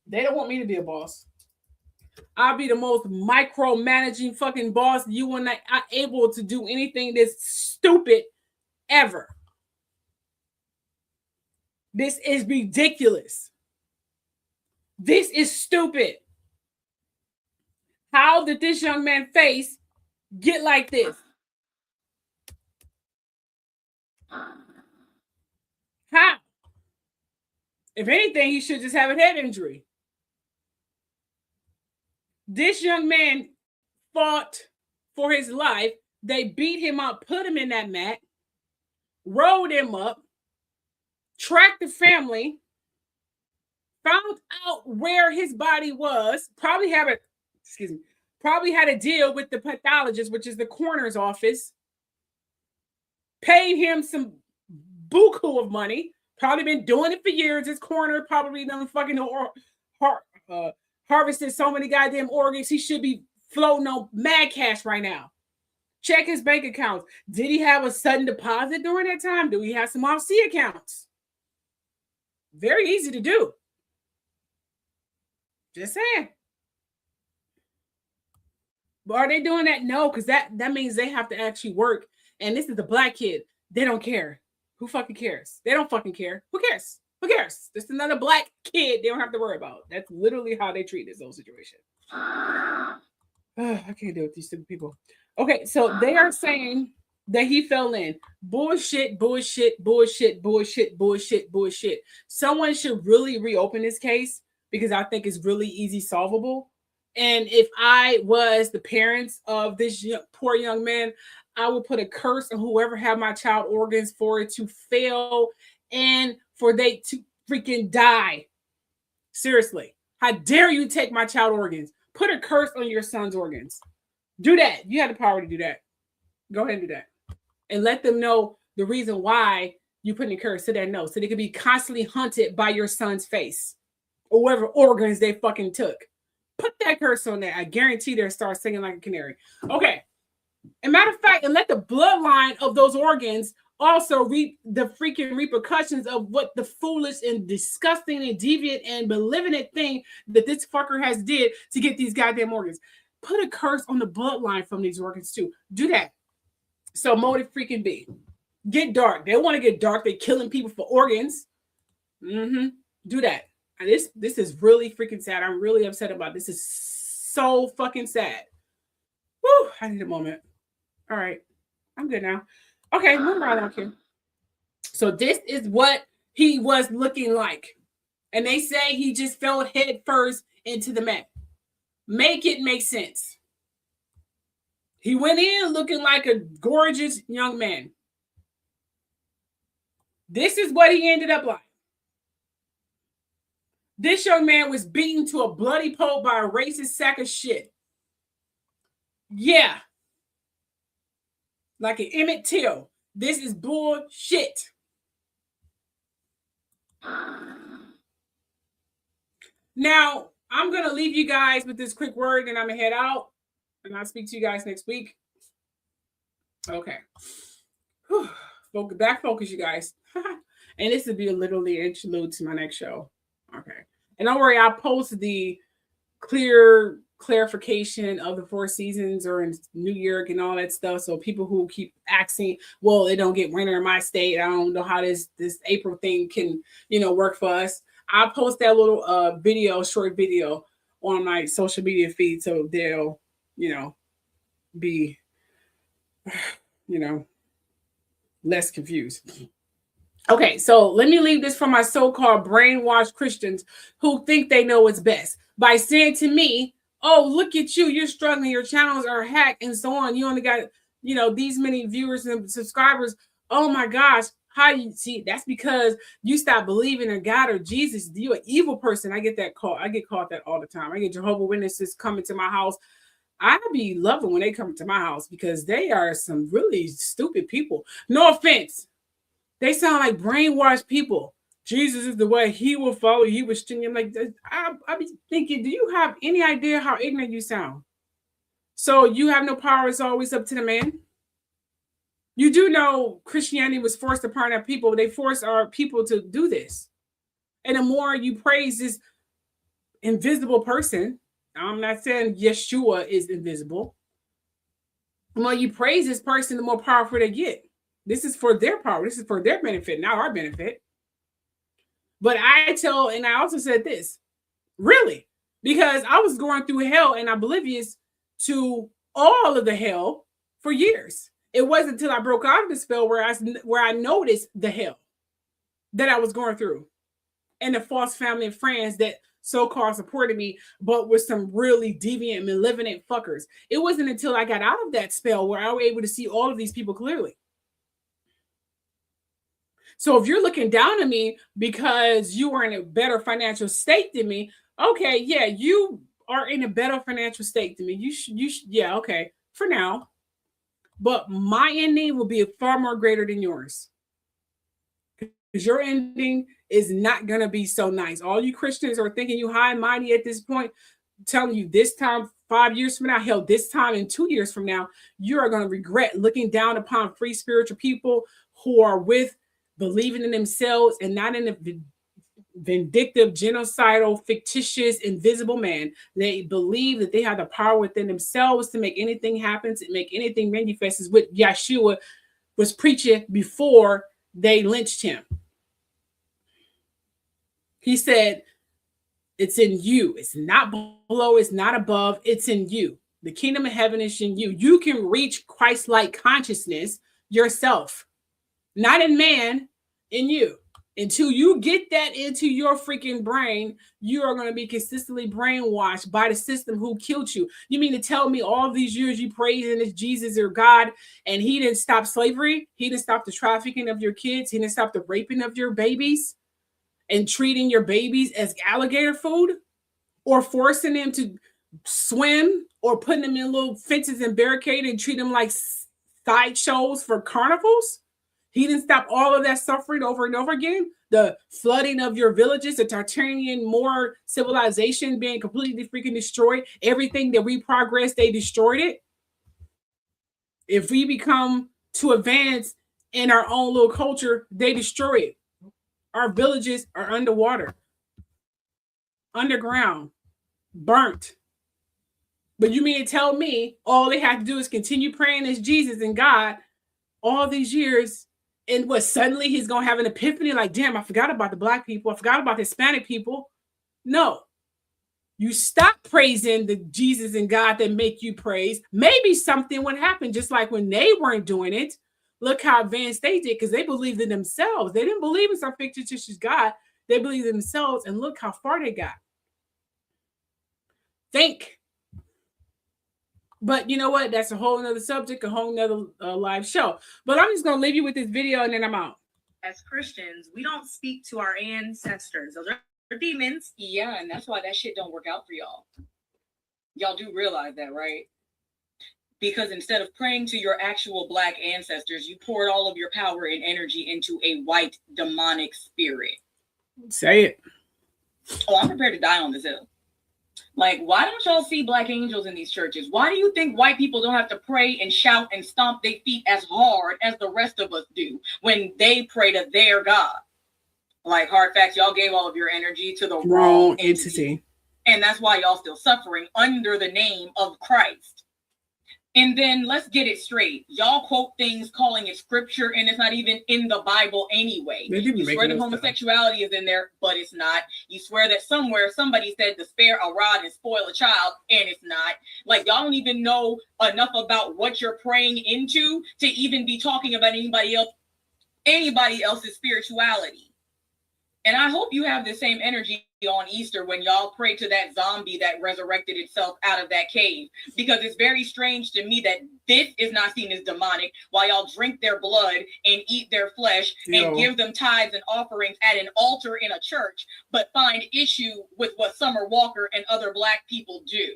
They don't want me to be a boss. I'll be the most micromanaging fucking boss. You will not able to do anything that's stupid ever. This is ridiculous. This is stupid. How did this young man's face get like this? How? If anything, he should just have a head injury. This young man fought for his life. They beat him up, put him in that mat, rolled him up, tracked the family, found out where his body was, probably had a deal with the pathologist, which is the coroner's office, paid him some buku of money, probably been doing it for years. His coroner probably done fucking harvested so many goddamn organs. He should be floating on mad cash right now. Check his bank accounts. Did he have a sudden deposit during that time? Do he have some off-C accounts? Very easy to do. Just saying. But are they doing that? No, because that means they have to actually work. And this is a black kid. They don't care. Who fucking cares? They don't fucking care. Who cares? Who cares? Just another black kid they don't have to worry about. That's literally how they treat this whole situation. I can't deal with these stupid people. Okay, so they are saying that he fell in. Bullshit, bullshit, bullshit, bullshit, bullshit, bullshit. Someone should really reopen this case because I think it's really easy solvable. And if I was the parents of this poor young man, I would put a curse on whoever had my child organs for it to fail and for they to freaking die. Seriously. How dare you take my child organs? Put a curse on your son's organs. Do that. You have the power to do that. Go ahead and do that. And let them know the reason why you put in a curse so they know. So they can be constantly hunted by your son's face or whatever organs they fucking took. Put that curse on there. I guarantee they'll start singing like a canary. Okay. And matter of fact, and let the bloodline of those organs also reap the freaking repercussions of what the foolish and disgusting and deviant and malevolent thing that this fucker has did to get these goddamn organs. Put a curse on the bloodline from these organs too. Do that. So motive freaking B. Get dark. They want to get dark. They're killing people for organs. Do that. And this is really freaking sad. I'm really upset about this. This is so fucking sad. Woo, I need a moment. All right. I'm good now. Okay, moving right on here. So this is what he was looking like. And they say he just fell head first into the mat. Make it make sense. He went in looking like a gorgeous young man. This is what he ended up like. This young man was beaten to a bloody pulp by a racist sack of shit. Yeah. Like an Emmett Till. This is bullshit. Now, I'm going to leave you guys with this quick word and I'm going to head out. And I'll speak to you guys next week. Okay. Whew. Back focus, you guys. And this will be literally an interlude to my next show. Okay. And don't worry, I'll post the clarification of the 4 seasons or in New York and all that stuff. So people who keep asking, well, it don't get winter in my state. I don't know how this April thing can, work for us. I'll post that little short video on my social media feed so they'll, be, less confused. Okay, so let me leave this for my so-called brainwashed Christians who think they know what's best by saying to me, oh, look at you, you're struggling, your channels are hacked and so on. You only got, these many viewers and subscribers. Oh my gosh, how you see? That's because you stopped believing in God or Jesus. You're an evil person. I get that call. I get called that all the time. I get Jehovah's Witnesses coming to my house. I be loving when they come to my house because they are some really stupid people. No offense. They sound like brainwashed people. Jesus is the way, he will follow. He was stingy. I'm like, I be thinking, do you have any idea how ignorant you sound? So you have no power. It's always up to the man. You do know Christianity was forced upon our people. They forced our people to do this. And the more you praise this invisible person, I'm not saying Yeshua is invisible. The more you praise this person, the more powerful they get. This is for their power. This is for their benefit, not our benefit. But I also said this, really, because I was going through hell and oblivious to all of the hell for years. It wasn't until I broke out of the spell where I noticed the hell that I was going through and the false family and friends that so-called supported me, but with some really deviant, malevolent fuckers. It wasn't until I got out of that spell where I was able to see all of these people clearly. So if you're looking down on me because you are in a better financial state than me, okay, yeah, you are in a better financial state than me. You should, yeah, okay, for now. But my ending will be far more greater than yours. Because your ending is not going to be so nice. All you Christians are thinking you high and mighty at this point, telling you this time, 5 years from now, hell, this time and 2 years from now, you are going to regret looking down upon free spiritual people who are believing in themselves and not in the vindictive, genocidal, fictitious, invisible man. They believe that they have the power within themselves to make anything happen, to make anything manifest, is what Yeshua was preaching before they lynched him. He said, it's in you. It's not below, it's not above, it's in you. The kingdom of heaven is in you. You can reach Christ-like consciousness yourself. Not in man, in you. Until you get that into your freaking brain, you are going to be consistently brainwashed by the system who killed you. You mean to tell me all these years you praising this Jesus or God, and he didn't stop slavery? He didn't stop the trafficking of your kids? He didn't stop the raping of your babies and treating your babies as alligator food, or forcing them to swim, or putting them in little fences and barricades and treat them like sideshows for carnivals? He didn't stop all of that suffering over and over again. The flooding of your villages, the Tartarian Moor civilization being completely freaking destroyed. Everything that we progressed, they destroyed it. If we become too advanced in our own little culture, they destroy it. Our villages are underwater, underground, burnt. But you mean to tell me all they have to do is continue praying as Jesus and God all these years, and what, suddenly he's going to have an epiphany like, damn, I forgot about the Black people. I forgot about the Hispanic people. No. You stop praising the Jesus and God that make you praise. Maybe something would happen, just like when they weren't doing it. Look how advanced they did, because they believed in themselves. They didn't believe in some fictitious God. They believed in themselves, and look how far they got. Think. But you know what? That's a whole nother subject, a whole nother live show. But I'm just going to leave you with this video and then I'm out. As Christians, we don't speak to our ancestors. Those are demons. Yeah, and that's why that shit don't work out for y'all. Y'all do realize that, right? Because instead of praying to your actual Black ancestors, you poured all of your power and energy into a white demonic spirit. Say it. Oh, I'm prepared to die on this hill. Like, why don't y'all see Black angels in these churches? Why do you think white people don't have to pray and shout and stomp their feet as hard as the rest of us do when they pray to their God? Like, hard facts, y'all gave all of your energy to the wrong entity. And that's why y'all still suffering under the name of Christ. And then let's get it straight. Y'all quote things calling it scripture, and it's not even in the Bible anyway. You swear that homosexuality is in there, but it's not. You swear that somewhere somebody said to spare a rod and spoil a child, and it's not. Like, y'all don't even know enough about what you're praying into to even be talking about anybody else's spirituality. And I hope you have the same energy on Easter when y'all pray to that zombie that resurrected itself out of that cave. Because it's very strange to me that this is not seen as demonic while y'all drink their blood and eat their flesh and give them tithes and offerings at an altar in a church, but find issue with what Summer Walker and other Black people do.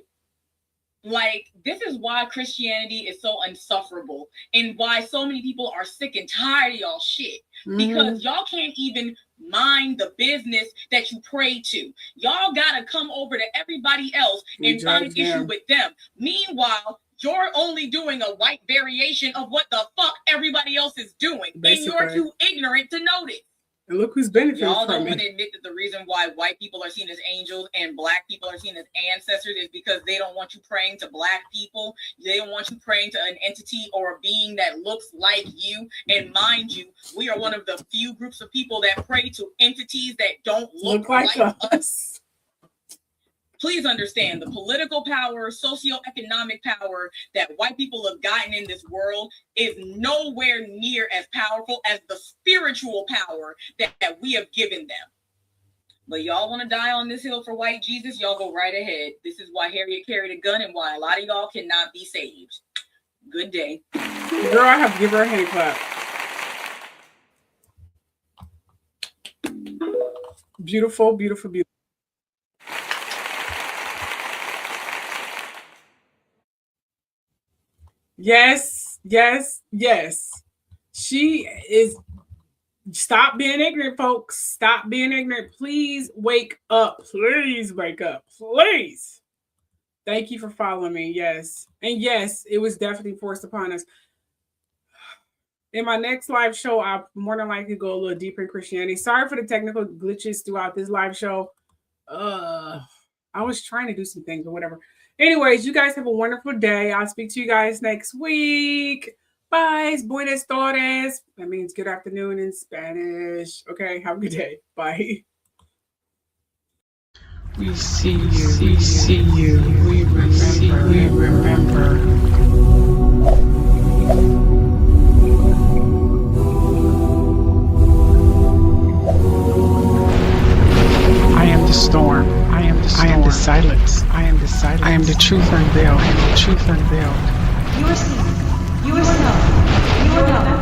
Like, this is why Christianity is so unsufferable and why so many people are sick and tired of y'all shit. Because y'all can't even mind the business that you pray to. Y'all gotta come over to everybody else and find issue with them. Meanwhile, you're only doing a white variation of what the fuck everybody else is doing. Basically. And you're too ignorant to notice. And look who's benefiting Y'all don't from want to it. admit that the reason why white people are seen as angels and black people are seen as ancestors is because they don't want you praying to black people. They don't want you praying to an entity or a being that looks like you. And mind you, we are one of the few groups of people that pray to entities that don't look like us. Please understand the political power, socioeconomic power that white people have gotten in this world is nowhere near as powerful as the spiritual power that we have given them. But y'all want to die on this hill for white Jesus? Y'all go right ahead. This is why Harriet carried a gun and why a lot of y'all cannot be saved. Good day. Girl, I have to give her a hand clap. Beautiful, beautiful, beautiful. Yes, yes, yes. She is. Stop being ignorant, folks. Stop being ignorant. Please wake up. Please wake up. Please. Thank you for following me. Yes. And yes, it was definitely forced upon us. In my next live show, I'll more than likely go a little deeper in Christianity. Sorry for the technical glitches throughout this live show. I was trying to do some things, but whatever. Anyways, you guys have a wonderful day. I'll speak to you guys next week. Bye. Buenas tardes. That means good afternoon in Spanish. Okay, have a good day. Bye. We see you. We see you. We remember. We remember. I am the storm. I am the storm. I am the silence. I am the silence. I am the truth unveiled. I am the truth unveiled. You are seen. You are known. You are known.